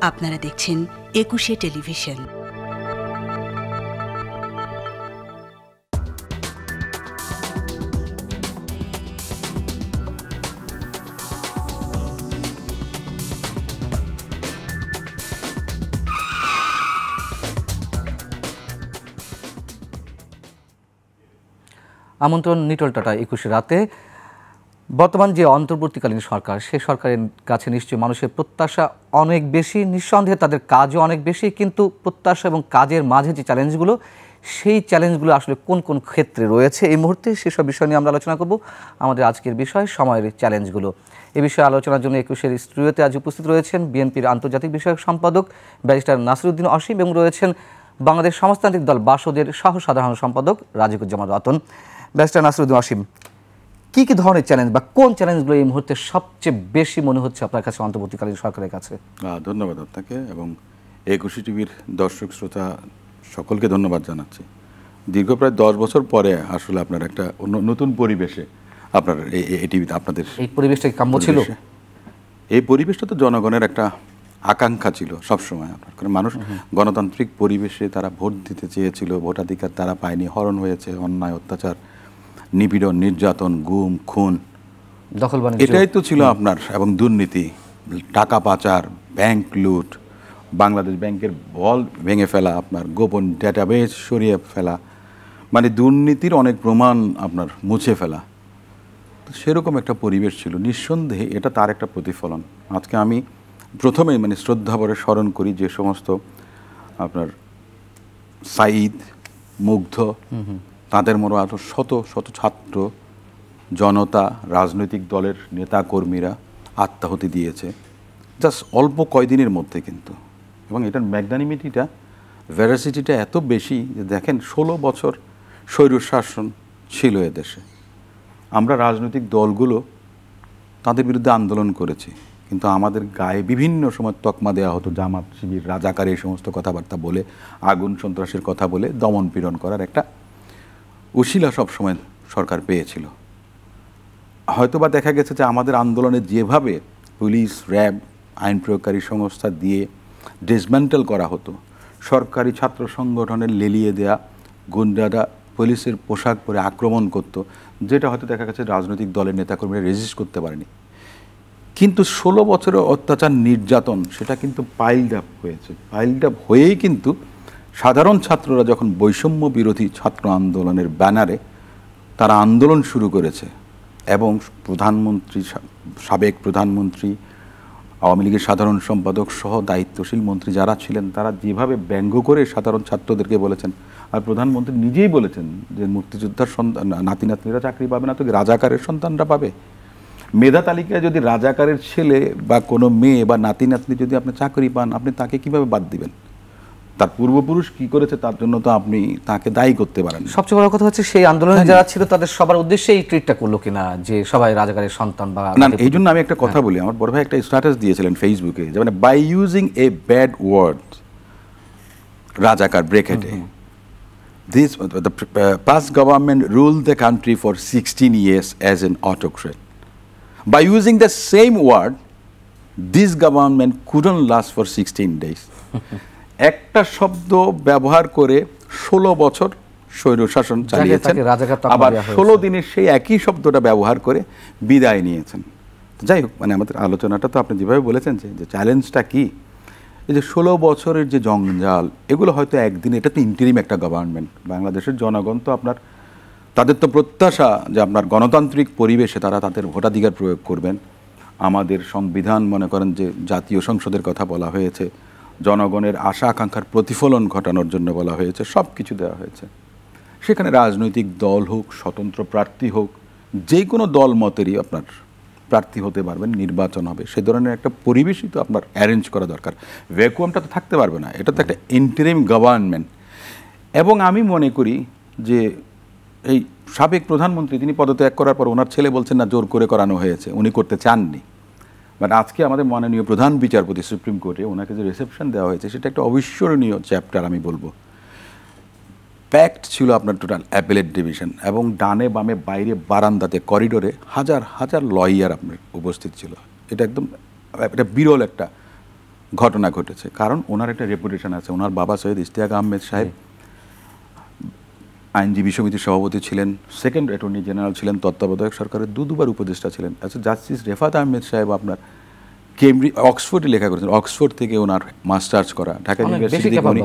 আপনারা দেখছেন একুশে টেলিভিশন। আমন্ত্রণ নিটল টাটা 21 রাতে। বর্তমান যে অন্তর্বর্তীকালীন সরকার, সে সরকারের কাছে নিশ্চয়ই মানুষের প্রত্যাশা অনেক বেশি, নিঃসন্দেহে তাদের কাজও অনেক বেশি, কিন্তু প্রত্যাশা এবং কাজের মাঝে যে চ্যালেঞ্জগুলো, সেই চ্যালেঞ্জগুলো আসলে কোন কোন ক্ষেত্রে রয়েছে এই মুহূর্তে, সেসব বিষয় নিয়ে আমরা আলোচনা করব। আমাদের আজকের বিষয় সময়ের চ্যালেঞ্জগুলো। এ বিষয়ে আলোচনার জন্য 21-এর স্টুডিওতে আজ উপস্থিত রয়েছেন বিএনপির আন্তর্জাতিক বিষয়ক সম্পাদক ব্যারিস্টার নাসিরউদ্দিন অসীম এবং রয়েছেন বাংলাদেশ সমাজতান্ত্রিক দল বাসদের সহ সাধারণ সম্পাদক রাজিকুজ্জামান রতন। ব্যারিস্টার নাসিরউদ্দিন অসীম, কি কি ধরনের চ্যালেঞ্জ বা কোন চ্যালেঞ্জগুলো এই মুহূর্তে সবচেয়ে বেশি মনে হচ্ছে আপনার কাছে অন্তর্বর্তীকালীন সরকারের কাছে? ধন্যবাদ আপনাকে এবং 21 টিভির দর্শক শ্রোতা সকলকে ধন্যবাদ জানাচ্ছি। দীর্ঘ প্রায় 10 বছর পরে আসলে আপনার একটা নতুন পরিবেশে আপনার এই টিভিতে আপনাদের এই পরিবেশটা কাম্য ছিল। এই পরিবেশটা তো জনগণের একটা আকাঙ্ক্ষা ছিল সবসময় আপনার, কারণ মানুষ গণতান্ত্রিক পরিবেশে তারা ভোট দিতে চেয়েছিল, ভোটাধিকার তারা পায়নি, হরণ হয়েছে, অন্যায় অত্যাচার, নিপীড়ন, নির্যাতন, গুম, খুন, দখলবাণিজ্য, এটাই তো ছিল আপনার, এবং দুর্নীতি, টাকা পাচার, ব্যাংক লুট, বাংলাদেশ ব্যাংকের বল ভেঙে ফেলা, আপনার গোপন ডেটাবেস সরিয়ে ফেলা, মানে দুর্নীতির অনেক প্রমাণ আপনার মুছে ফেলা। তো সেরকম একটা পরিবেশ ছিল। নিঃসন্দেহে এটা তার একটা প্রতিফলন। আজকে আমি প্রথমেই মানে শ্রদ্ধাভরে স্মরণ করি যে সমস্ত আপনার সাঈদ, মুগ্ধ, তাদের মতো আরও শত শত ছাত্র, জনতা, রাজনৈতিক দলের নেতা কর্মীরা আত্মাহুতি দিয়েছে জাস্ট অল্প কয়দিনের মধ্যে কিন্তু। এবং এটার ম্যাগনানিমিটিটা, ভ্যারাসিটিটা এত বেশি যে দেখেন 16 বছর স্বৈরশাসন ছিল এদেশে। আমরা রাজনৈতিক দলগুলো তাদের বিরুদ্ধে আন্দোলন করেছি, কিন্তু আমাদের গায়ে বিভিন্ন সময় তকমা দেওয়া হতো, জামাত শিবির, রাজাকার, এই সমস্ত কথাবার্তা বলে, আগুন সন্ত্রাসের কথা বলে দমন পীড়ন করার একটা উশিলা সবসময় সরকার পেয়েছিল। হয়তোবা দেখা গেছে যে আমাদের আন্দোলনে যেভাবে পুলিশ, র্যাব, আইন প্রয়োগকারী সংস্থা দিয়ে ডিসম্যান্টেল করা হতো, সরকারি ছাত্র সংগঠনের লেলিয়ে দেয়া গুন্ডারা পুলিশের পোশাক পরে আক্রমণ করত, যেটা হয়তো দেখা গেছে রাজনৈতিক দলের নেতাকর্মীরা রেজিস্ট করতে পারেনি। কিন্তু 16 বছরের অত্যাচার, নির্যাতন, সেটা কিন্তু পাইলড আপ হয়েছে। পাইলড আপ হয়েই কিন্তু সাধারণ ছাত্ররা যখন বৈষম্য বিরোধী ছাত্র আন্দোলনের ব্যানারে তারা আন্দোলন শুরু করেছে, এবং প্রধানমন্ত্রী, সাবেক প্রধানমন্ত্রী, আওয়ামী লীগের সাধারণ সম্পাদক সহ দায়িত্বশীল মন্ত্রী যারা ছিলেন, তারা যেভাবে ব্যঙ্গ করে সাধারণ ছাত্রদেরকে বলেছেন, আর প্রধানমন্ত্রী নিজেই বলেছেন যে মুক্তিযোদ্ধার সন্তান, নাতি নাতনিরা চাকরি পাবে না, তো রাজাকারের সন্তানরা পাবে। মেধা তালিকায় যদি রাজাকারের ছেলে বা কোনো মেয়ে বা নাতি নাতনি যদি আপনি চাকরি পান, আপনি তাকে কিভাবে বাদ দিবেন? তার পূর্বপুরুষ কি করেছে তার জন্য তো আপনি তাকে দায়ী করতে পারেন। সবচেয়ে বড় কথা হচ্ছে সেই আন্দোলনে যারা ছিল তাদের সবার উদ্দেশ্যে এই ট্রিটটা করলো কিনা যে সবাই রাজাকারের সন্তান বা না। এই জন্য আমি একটা কথা বলি, আমার বড় ভাই একটা স্ট্যাটাস দিয়েছিলেন ফেসবুকে, যে মানে by using a bad word রাজাকার ব্রেকেটে, this the past government ruled the country for 16 years as an autocrat. By using the same word, this government couldn't last for 16 days. একটা শব্দ ব্যবহার করে 16 বছর স্বৈরশাসন চালিয়েছেন, আবার 16 দিনের সেই একই শব্দটা ব্যবহার করে বিদায় নিয়েছেন। যাই হোক, মানে আমাদের আলোচনাটা তো আপনি যেভাবে বলেছেন যে চ্যালেঞ্জটা কি, এই যে 16 বছরের যে জঞ্জাল, এগুলো হয়তো একদিন, এটা তো ইন্টারিম একটা গভর্নমেন্ট। বাংলাদেশের জনগণ তো আপনার, তাদের তো প্রত্যাশা যে আপনার গণতান্ত্রিক পরিবেশে তারা তাদের ভোটাধিকার প্রয়োগ করবেন। আমাদের সংবিধান, মনে করেন যে জাতীয় সংসদের কথা বলা হয়েছে, জনগণের আশা আকাঙ্ক্ষার প্রতিফলন ঘটানোর জন্য বলা হয়েছে, সব কিছু দেওয়া হয়েছে। সেখানে রাজনৈতিক দল হোক, স্বতন্ত্র প্রার্থী হোক, যে কোনো দল মতেরই আপনার প্রার্থী হতে পারবেন, নির্বাচন হবে, সে ধরনের একটা পরিবেশই তো আপনার অ্যারেঞ্জ করা দরকার। ভ্যাকুয়ামটা তো থাকতে পারবে না, এটা তো একটা ইন্টারিম গভর্নমেন্ট। এবং আমি মনে করি যে এই সাবেক প্রধানমন্ত্রী, তিনি পদত্যাগ করার পর ওনার ছেলে বলছেন না জোর করে করানো হয়েছে, উনি করতে চাননি। বাট আজকে আমাদের মাননীয় প্রধান বিচারপতি সুপ্রিম কোর্টে ওনাকে যে রিসেপশন দেওয়া হয়েছে, সেটা একটা অবিস্মরণীয় চ্যাপ্টার আমি বলবো। প্যাক্ট ছিল আপনার টোটাল অ্যাপেলেট ডিভিশন, এবং ডানে বামে বাইরে বারান্দাতে করিডোরে হাজার হাজার লয়ার আপনার উপস্থিত ছিল। এটা একদম, এটা বিরল একটা ঘটনা ঘটেছে, কারণ ওনার একটা রেপুটেশন আছে। ওনার বাবা সৈয়দ ইশতিয়াক আহমেদ সাহেব আইনজীবী সমিতির সভাপতি ছিলেন, সেকেন্ড অ্যাটর্নি জেনারেল ছিলেন, তত্ত্বাবধায়ক সরকারের দুবার উপদেষ্টা ছিলেন। আচ্ছা, জাস্টিস রেফাত আহমেদ সাহেব আপনার অক্সফোর্ডে লেখা করেছেন, অক্সফোর্ড থেকে ওনার মাস্টার্স করা, ঢাকা ইউনিভার্সিটি থেকে উনি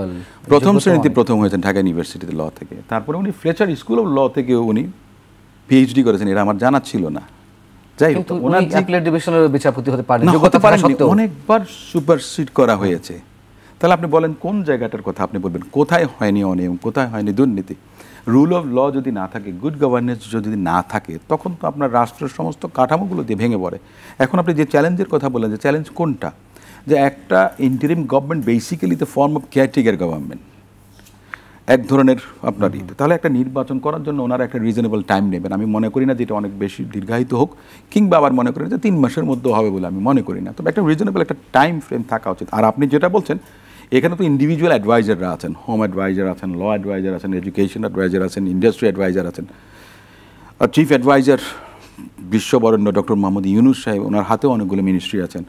প্রথম শ্রেণীতে প্রথম হয়েছেন ঢাকা ইউনিভার্সিটিতে ল থেকে। তারপরে উনি ফ্লেচার স্কুল অফ ল থেকে উনি পিএইচডি করেছেন, এটা আমার জানা ছিল না। যাই হোক, ওনার অ্যাপিলেট ডিভিশনের বিচারপতি হতে পারেন, অনেকবার সুপারসিড করা হয়েছে। তাহলে আপনি বলেন কোন জায়গাটার কথা আপনি বলবেন, কোথায় হয়নি অনিয়ম, কোথায় হয়নি দুর্নীতি? রুল অফ ল যদি না থাকে, গুড গভর্নেন্স যদি না থাকে, তখন তো আপনার রাষ্ট্রের সমস্ত কাঠামোগুলো দিয়ে ভেঙে পড়ে। এখন আপনি যে চ্যালেঞ্জের কথা বলেন, যে চ্যালেঞ্জ কোনটা, যে একটা interim government basically the form of caretaker government, এক ধরনের আপনার তাহলে একটা নির্বাচন করার জন্য ওনারা একটা রিজনেবল টাইম নেবেন। আমি মনে করি না যে এটা অনেক বেশি দীর্ঘায়িত হোক, কিংবা আবার মনে করি যে 3 মাসের মধ্যে হবে বলে আমি মনে করি না। তবে একটা রিজনেবল একটা টাইম ফ্রেম থাকা উচিত। আর আপনি যেটা বলছেন, এখানে তো ইন্ডিভিজুয়াল অ্যাডভাইজাররা আছেন, হোম অ্যাডভাইজার আছেন, ল অ্যাডভাইজার আছেন, এডুকেশন অ্যাডভাইজার আছেন, ইন্ডাস্ট্রি অ্যাডভাইজার আছেন। আর চিফ অ্যাডভাইজার বিশ্ববরেণ্য ডক্টর মোহাম্মদ ইউনুস সাহেব, ওনার হাতেও অনেকগুলো মিনিস্ট্রি আছেন,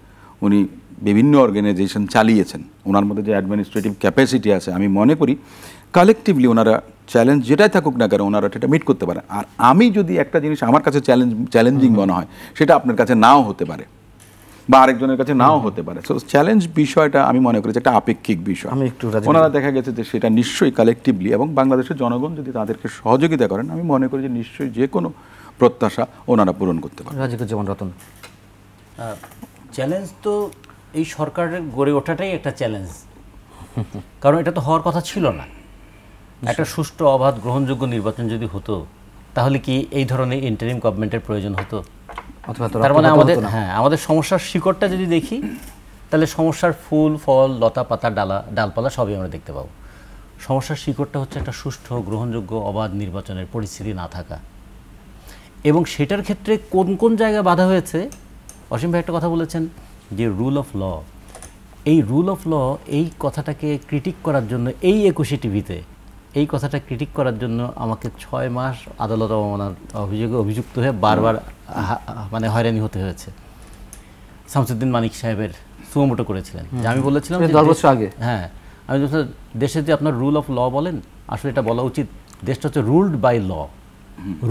উনি বিভিন্ন অর্গানাইজেশন চালিয়েছেন, ওনার মধ্যে যে অ্যাডমিনিস্ট্রেটিভ ক্যাপাসিটি আছে, আমি মনে করি কালেকটিভলি ওনারা চ্যালেঞ্জ যেটাই থাকুক না কেন ওনারা সেটা মিট করতে পারে। আর আমি যদি একটা জিনিস আমার কাছে চ্যালেঞ্জিং মনে হয়, সেটা আপনার কাছে নাও হতে পারে বা আরেকজনের কাছে নাও হতে পারে। সো চ্যালেঞ্জ বিষয়টা আমি মনে করি একটা আপেক্ষিক বিষয়। ওনারা দেখা গেছে যে সেটা নিশ্চয়ই কালেকটিভলি, এবং বাংলাদেশের জনগণ যদি তাদেরকে সহযোগিতা করেন, আমি মনে করি যে নিশ্চয়ই যে কোনো প্রত্যাশা ওনারা পূরণ করতে পারেন। রাজিকুজ্জামান রতন, চ্যালেঞ্জ তো এই সরকারের গড়ে ওঠাটাই একটা চ্যালেঞ্জ, কারণ এটা তো হওয়ার কথা ছিল না। একটা সুষ্ঠু, অবাধ, গ্রহণযোগ্য নির্বাচন যদি হতো, তাহলে কি এই ধরনের ইন্টারিম গভর্নমেন্টের প্রয়োজন হতো? তার মানে আমাদের সমস্যার শিকড়টা যদি দেখি, তাহলে সমস্যার ফুল, ফল, লতা পাতা, ডালপালা সবই আমরা দেখতে পাবো। সমস্যার শিকড়টা হচ্ছে একটা সুষ্ঠু, গ্রহণযোগ্য, অবাধ নির্বাচনের পরিস্থিতি না থাকা। এবং সেটার ক্ষেত্রে কোন কোন জায়গায় বাধা হয়েছে, অসীম ভাই একটা কথা বলেছেন যে রুল অফ ল। এই রুল অফ ল, এই কথাটাকে ক্রিটিক করার জন্য এই 21 টিভিতে এই কথাটা ক্রিটিক করার জন্য আমাকে 6 মাস আদালত অবমাননার অভিযোগে অভিযুক্ত হয়ে বারবার মানে হয়রানি হতে হয়েছে। শামসুদ্দিন মানিক সাহেবের সুমোটো করেছিলেন, যে আমি বলেছিলাম 10 বছর আগে, হ্যাঁ, আমি দেশে যে আপনার রুল অফ ল বলেন, আসলে এটা বলা উচিত দেশটা হচ্ছে রুলড বাই ল।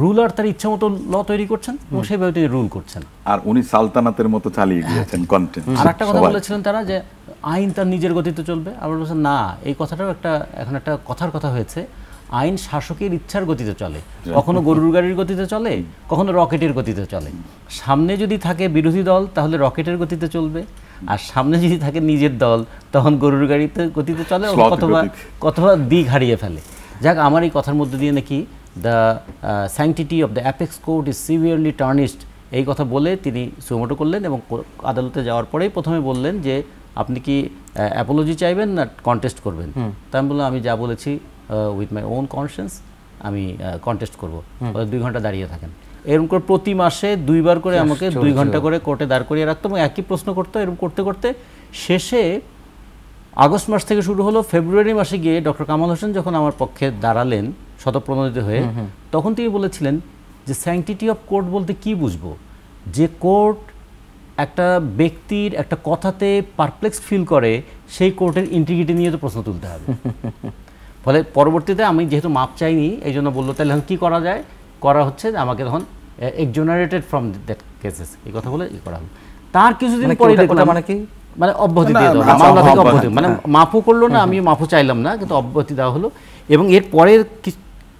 রুলার তার ইচ্ছা মতো ল তৈরি করছেন এবং সেভাবে তিনি রুল করছেন, আর উনি সালতানাতের মতো চালিয়ে গিয়েছেন কন্টেন্ট। আর একটা কথা বলেছিলেন তারা, যে আইন তার নিজের গতিতে চলবে। আবার বলছেন না, এই কথাটাও এখন একটা কথার কথা হয়েছে, আইন শাসকের ইচ্ছার গতিতে চলে, কখনো গরুর গাড়ির গতিতে চলে, কখনো রকেটের গতিতে চলে। সামনে যদি থাকে বিরোধী দল, তাহলে রকেটের গতিতে চলবে, আর সামনে যদি থাকে নিজের দল, তখন গরুর গাড়িতে গতিতে চলে, অথবা দিক হারিয়ে ফেলে। যাক, আমার এই কথার মধ্যে দিয়ে নাকি the sanctity of the apex court is severely tarnished, এই কথা বলে তিনি সুমোটো করলেন। এবং আদালতে যাওয়ার পরেই প্রথমে বললেন যে আপনি কি অ্যাপোলজি চাইবেন না কন্টেস্ট করবেন? তাই আমি বললাম, আমি যা বলেছি উইথ মাই ওন কনসিয়েন্স আমি কন্টেস্ট করবো। 2 ঘন্টা দাঁড়িয়ে থাকেন। এরকম করে প্রতি মাসে 2 বার করে আমাকে 2 ঘন্টা করে কোর্টে দাঁড় করিয়ে রাখতো এবং একই প্রশ্ন করতো। এরকম করতে করতে শেষে আগস্ট মাস থেকে শুরু হলো, ফেব্রুয়ারি মাসে গিয়ে ডক্টর কামাল হোসেন যখন আমার পক্ষে দাঁড়ালেন শতপ্রণোদিত হয়ে, তখন তিনি বলেছিলেন যে স্যাংটিটি অফ কোর্ট বলতে কি বুঝবো, যে কোর্ট একটা ব্যক্তির একটা কথাতে পারপ্লেক্স ফিল করে, সেই কোর্টের ইন্টিগ্রিটি নিয়ে তো প্রশ্ন তুলতে হবে। ফলে পরবর্তীতে আমি যেহেতু মাপ চাইনি, এই জন্য বললো তাহলে এখন কী করা যায়, করা হচ্ছে আমাকে তখন এক্সোনারেটেড ফ্রম দ্যাট কেসেস, এই কথা বলে করা হলো। তার কিছুদিন পরে দেখলাম, মানে কি, মানে অব্যাহতি দিয়ে দেওয়া, মামলা থেকে অব্যাহতি, মানে মাফও করলো না, আমি মাফও চাইলাম না, কিন্তু অব্যাহতি দেওয়া হলো। এবং এর পরে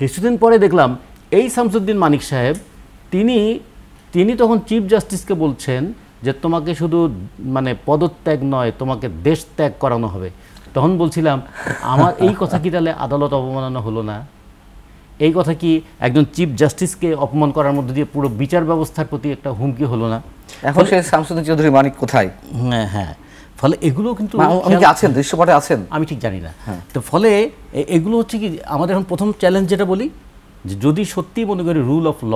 কিছুদিন পরে দেখলাম এই শামসুদ্দিন মানিক সাহেব তিনি তখন চিফ জাস্টিসকে বলছেন যে তোমাকে শুধু মানে পদত্যাগ নয়, তোমাকে দেশ ত্যাগ করানো হবে। তখন বলছিলাম, আমার এই কথা কি তাহলে আদালত অবমাননা হলো না? এই কথা কি একজন চিফ জাস্টিসকে অপমান করার মধ্যে দিয়ে পুরো বিচার ব্যবস্থার প্রতি একটা হুমকি হলো না? এখন সেই শামসুদ্দিন চৌধুরী মানিক কোথায়? হ্যাঁ, ফলে এগুলো কিন্তু আছেন, দৃশ্যপটে আছেন, আমি ঠিক জানি না। তো ফলে এগুলো হচ্ছে কি, আমাদের এখন প্রথম চ্যালেঞ্জ যেটা বলি, যে যদি সত্যি মনে করি রুল অফ ল,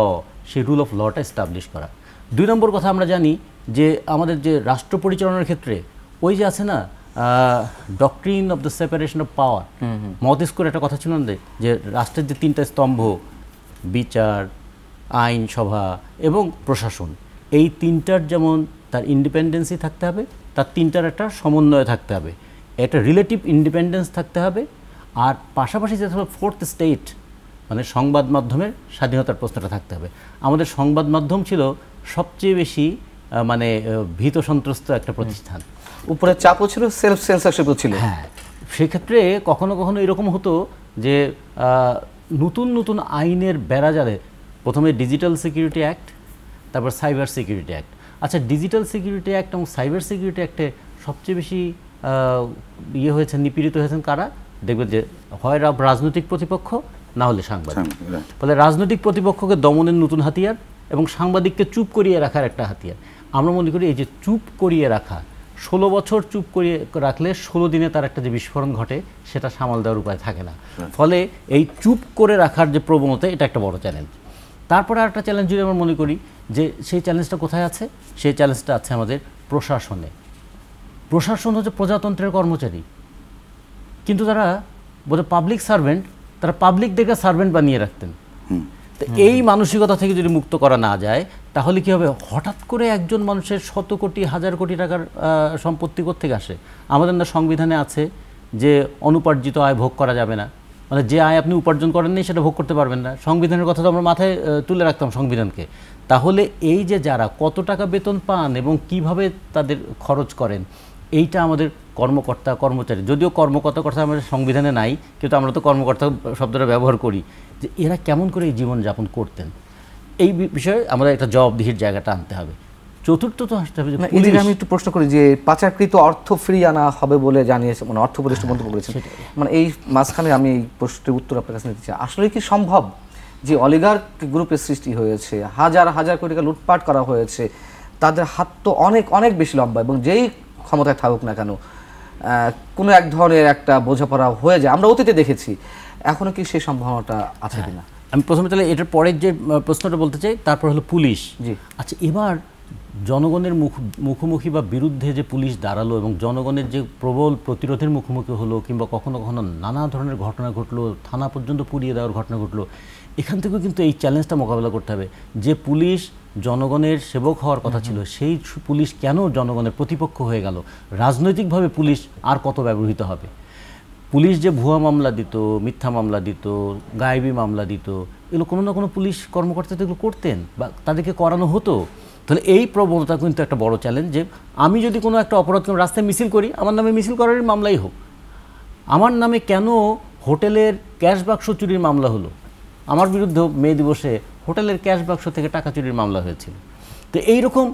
সেই রুল অফ লটা এস্টাবলিশ করা। 2 নম্বর কথা, আমরা জানি যে আমাদের যে রাষ্ট্র পরিচালনার ক্ষেত্রে ওই যে আছে না doctrine of the separation of power, মতেস্কোর একটা কথা ছিল না, যে রাষ্ট্রের যে 3টা স্তম্ভ, বিচার, আইনসভা এবং প্রশাসন, এই 3টার যেমন তার ইন্ডিপেন্ডেন্সি থাকতে হবে, তার তিনটার একটা সমন্বয় থাকতে হবে, একটা রিলেটিভ ইন্ডিপেন্ডেন্স থাকতে হবে, আর পাশাপাশি যেটা হলো ফোর্থ স্টেট মানে সংবাদ মাধ্যমের স্বাধীনতার প্রশ্নটা থাকতে হবে। আমাদের সংবাদ মাধ্যম ছিল সবচেয়ে বেশি মানে ভীত সন্ত্রস্ত একটা প্রতিষ্ঠান। উপরে চাপও ছিল, সেলফ সেন্সরশিপও ছিল। হ্যাঁ, সেক্ষেত্রে কখনো কখনো এরকম হতো যে নতুন নতুন আইনের বেড়াজালে প্রথমে ডিজিটাল সিকিউরিটি অ্যাক্ট, তারপর সাইবার সিকিউরিটি অ্যাক্ট। আচ্ছা, ডিজিটাল সিকিউরিটি অ্যাক্ট এবং সাইবার সিকিউরিটি অ্যাক্টে সবচেয়ে বেশি ইয়ে হয়েছেন, নিপীড়িত হয়েছেন কারা? দেখবেন যে হয় রাজনৈতিক প্রতিপক্ষ, না হলে সাংবাদিক। ফলে রাজনৈতিক প্রতিপক্ষকে দমনের নতুন হাতিয়ার এবং সাংবাদিককে চুপ করিয়ে রাখার একটা হাতিয়ার। আমরা মনে করি এই যে চুপ করিয়ে রাখা, 16 বছর চুপ করিয়ে রাখলে 16 দিনে তার একটা যে বিস্ফোরণ ঘটে সেটা সামাল দেওয়ার উপায় থাকে না। ফলে এই চুপ করে রাখার যে প্রবণতা, এটা একটা বড় চ্যালেঞ্জ। তারপরে আরেকটা চ্যালেঞ্জ যদি আমরা মনে করি যে সেই চ্যালেঞ্জটা কোথায় আছে, সেই চ্যালেঞ্জটা আছে আমাদের প্রশাসনে। প্রশাসন হচ্ছে প্রজাতন্ত্রের কর্মচারী, কিন্তু তারা বোধহয় পাবলিক সার্ভেন্ট, তারা পাবলিকদেরকে সার্ভেন্ট বানিয়ে রাখতেন। তো এই মানসিকতা থেকে যদি মুক্ত করা না যায়, তাহলে কি হবে? হঠাৎ করে একজন মানুষের শত কোটি হাজার কোটি টাকার সম্পত্তি কোত্থেকে আসে? আমাদের না সংবিধানে আছে যে অনুপার্জিত আয় ভোগ করা যাবে না, মানে যে আয় আপনি উপার্জন করেননি সেটা ভোগ করতে পারবেন না। সংবিধানের কথা তো আমরা মাথায় তুলে রাখতাম সংবিধানকে। তাহলে এই যে যারা কত টাকা বেতন পান এবং কিভাবে তাদের খরচ করেন, এইটা আমাদের কর্মকর্তা কর্মচারী, যদিও কর্মকর্তা কথা আমাদের সংবিধানে নাই, কিন্তু আমরা তো কর্মকর্তা শব্দটা ব্যবহার করি, যে এরা কেমন করে এই জীবনযাপন করতেন, এই বিষয়ে আমাদের একটা জবাবদিহির জায়গাটা আনতে হবে। চতুর্থত আসতে হবে যে আমি একটু প্রশ্ন করি যে পাচারকৃত অর্থ ফিরিয়ে আনা হবে বলে জানিয়েছে, মানে অর্থ উপদেষ্টা মন্তব্য করেছেন, মানে এই মাঝখানে আমি এই প্রশ্নের উত্তর আপনার কাছে নিতে চাই। আসলে কি সম্ভব যে অলিগার্ক গ্রুপের সৃষ্টি হয়েছে, হাজার হাজার কোটি টাকা লুটপাট করা হয়েছে, তাদের হাত তো অনেক অনেক বেশি লম্বা, এবং যেই ক্ষমতায় থাকুক না কেন কোনো এক ধরনের একটা বোঝাপড়া হয়ে যায়, আমরা অতীতে দেখেছি। এখনো কি সেই সম্ভাবনাটা আছে কিনা? আমি প্রথমে তাহলে এটার পরের যে প্রশ্নটা বলতে চাই, তারপর হলো পুলিশ। জি, আচ্ছা, এবার জনগণের মুখোমুখি বা বিরুদ্ধে যে পুলিশ দাঁড়ালো এবং জনগণের যে প্রবল প্রতিরোধের মুখোমুখি হলো, কিংবা কখনো কখনো নানা ধরনের ঘটনা ঘটলো, থানা পর্যন্ত পুড়িয়ে দেওয়ার ঘটনা ঘটলো, এখান থেকেও কিন্তু এই চ্যালেঞ্জটা মোকাবেলা করতে হবে যে পুলিশ জনগণের সেবক হওয়ার কথা ছিল, সেই পুলিশ কেন জনগণের প্রতিপক্ষ হয়ে গেল? রাজনৈতিকভাবে পুলিশ আর কত ব্যবহৃত হবে? পুলিশ যে ভুয়া মামলা দিত, মিথ্যা মামলা দিত, গায়েবী মামলা দিত, এগুলো কোনো না কোনো পুলিশ কর্মকর্তা তো এগুলো করতেন বা তাদেরকে করানো হতো। তাহলে এই প্রবণতা কিন্তু একটা বড় চ্যালেঞ্জ যে আমি যদি কোনো একটা অপরাধ রাস্তায় মিছিল করি, আমার নামে মিছিল করার মামলাই হোক, আমার নামে কেন হোটেলের ক্যাশ বাক্স চুরির মামলা হলো? আমার বিরুদ্ধে মে দিবসে হোটেলের ক্যাশ বাক্স থেকে টাকা চুরির মামলা হয়েছিল। তো এইরকম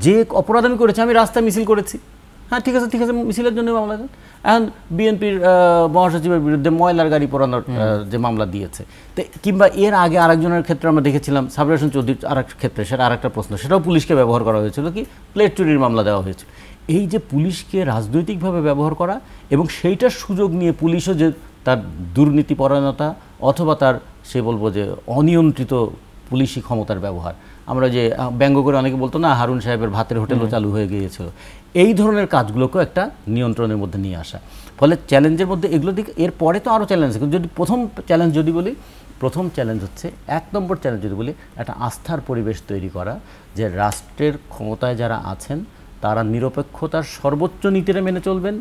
যে অপরাধ আমি করেছি, আমি রাস্তায় মিছিল করেছি, হ্যাঁ ঠিক আছে মিছিলের জন্য মামলা দেন। এখন বিএনপির মহাসচিবের বিরুদ্ধে ময়লার গাড়ি পোড়ানোর যে মামলা দিয়েছে, তো কিংবা এর আগে আরেকজনের ক্ষেত্রে আমরা দেখেছিলাম সাবরে হোসেন চৌধুরীর আরেক ক্ষেত্রে, সেটা আরেকটা প্রশ্ন, সেটাও পুলিশকে ব্যবহার করা হয়েছিল, কি প্লেট চুরির মামলা দেওয়া হয়েছিল। এই যে পুলিশকে রাজনৈতিকভাবে ব্যবহার করা এবং সেইটার সুযোগ নিয়ে পুলিশও যে তার দুর্নীতিপরায়ণতা অথবা তার সে বলবো যে অনিয়ন্ত্রিত পুলিশি ক্ষমতার ব্যবহার, আমরা যে ব্যঙ্গ করে অনেকে বলতো না হারুন সাহেবের ভাতের হোটেলও চালু হয়ে গিয়েছিল, এই ধরনের কাজগুলোকেও একটা নিয়ন্ত্রণের মধ্যে নিয়ে আসা। ফলে চ্যালেঞ্জের মধ্যে এগুলো দিকে, এরপরে তো আরও চ্যালেঞ্জ, কিন্তু যদি প্রথম চ্যালেঞ্জ যদি বলি, প্রথম চ্যালেঞ্জ হচ্ছে 1 নম্বর চ্যালেঞ্জ যদি বলি, একটা আস্থার পরিবেশ তৈরি করা, যে রাষ্ট্রের ক্ষমতায় যারা আছেন তারা নিরপেক্ষতার সর্বোচ্চ নীতিটা মেনে চলবেন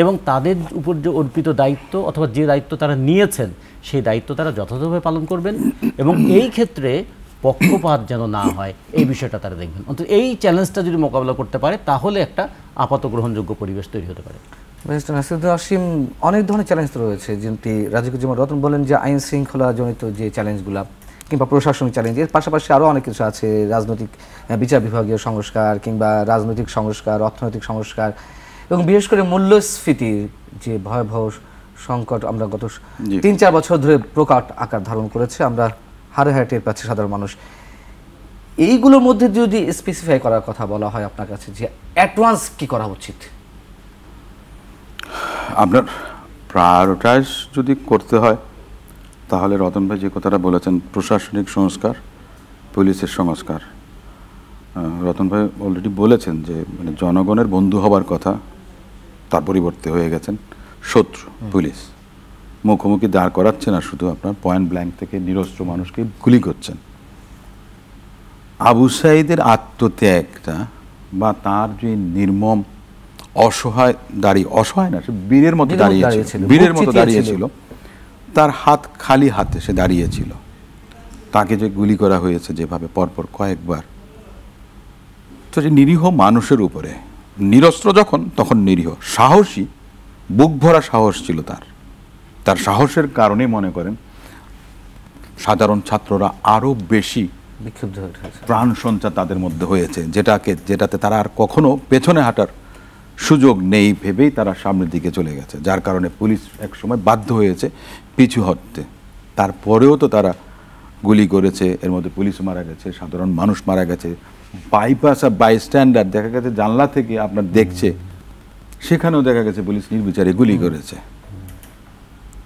এবং তাদের উপর যে অর্পিত দায়িত্ব অথবা যে দায়িত্ব তারা নিয়েছেন সেই দায়িত্ব তারা যথাযথভাবে পালন করবেন এবং এই ক্ষেত্রে পক্ষপাত যেন না হয় এই বিষয়টা তারা দেখবেন। অন্তত এই চ্যালেঞ্জটা যদি মোকাবিলা করতে পারে তাহলে একটা আপাত গ্রহণযোগ্য পরিবেশ তৈরি হতে পারে। অসীম অনেক ধরনের চ্যালেঞ্জ তো রয়েছে, যেমনি রাজিকুজ্জামান রতন বলেন যে আইন শৃঙ্খলা জনিত যে চ্যালেঞ্জগুলো কিংবা প্রশাসনিক চ্যালেঞ্জ, এর পাশাপাশি আরও অনেক কিছু আছে, রাজনৈতিক বিচার বিভাগীয় সংস্কার কিংবা রাজনৈতিক সংস্কার, অর্থনৈতিক সংস্কার এবং বিশেষ করে মূল্যস্ফীতির যে ভয়াবহ সংকট আমরা গত 3-4 বছর ধরে প্রকট আকার ধারণ করেছে, আমরা হারে হারে টের পাচ্ছি সাধারণ মানুষ। এইগুলোর মধ্যে যদি স্পেসিফাই করার কথা বলা হয় আপনার কাছে, যে অ্যাডভান্স কি করা উচিত? আপনার প্রায়োরিটাইজ যদি করতে হয় তাহলে রতন ভাই যে কথাটা বলেছেন, প্রশাসনিক সংস্কার, পুলিশের সংস্কার, রতন ভাই অলরেডি বলেছেন যে মানে জনগণের বন্ধু হবার কথা, তার পরিবর্তে হয়ে গেছেন শত্রু। পুলিশ মুখোমুখি দাঁড় করাচ্ছে না, শুধু আপনার পয়েন্ট ব্ল্যাঙ্ক থেকে নিরস্ত্র মানুষকে গুলি করছেন। আবু সাঈদের আত্মত্যাগটা বা তার যে নির্মম অসহায় অসহায় না, সে বীরের মতো দাঁড়িয়েছিল, বীরের মতো দাঁড়িয়েছিল, তার হাত খালি হাতে সে দাঁড়িয়েছিল। তাকে যে গুলি করা হয়েছে যেভাবে পরপর কয়েকবার, তো যে নিরীহ মানুষের উপরে, নিরস্ত্র যখন তখন নিরীহ, সাহসী, বুক ভরা সাহস ছিল তার সাহসের কারণে মনে করেন সাধারণ ছাত্ররা আরো বেশি বিক্ষুব্ধ হয়েছে, প্রাণ সঞ্চার তাদের মধ্যে হয়েছে, যেটাতে তারা আর কখনো পেছনে হাঁটার সুযোগ নেই ভেবেই তারা সামনের দিকে চলে গেছে, যার কারণে পুলিশ একসময় বাধ্য হয়েছে পিছু হটতে। তারপরেও তো তারা গুলি করেছে, এর মধ্যে পুলিশ মারা গেছে, সাধারণ মানুষ মারা গেছে, বাইপাস আর বাইস্ট্যান্ডার দেখা গেছে জানলা থেকে আপনার দেখছে, সেখানেও দেখা গেছে পুলিশ নির্বিচারে গুলি করেছে।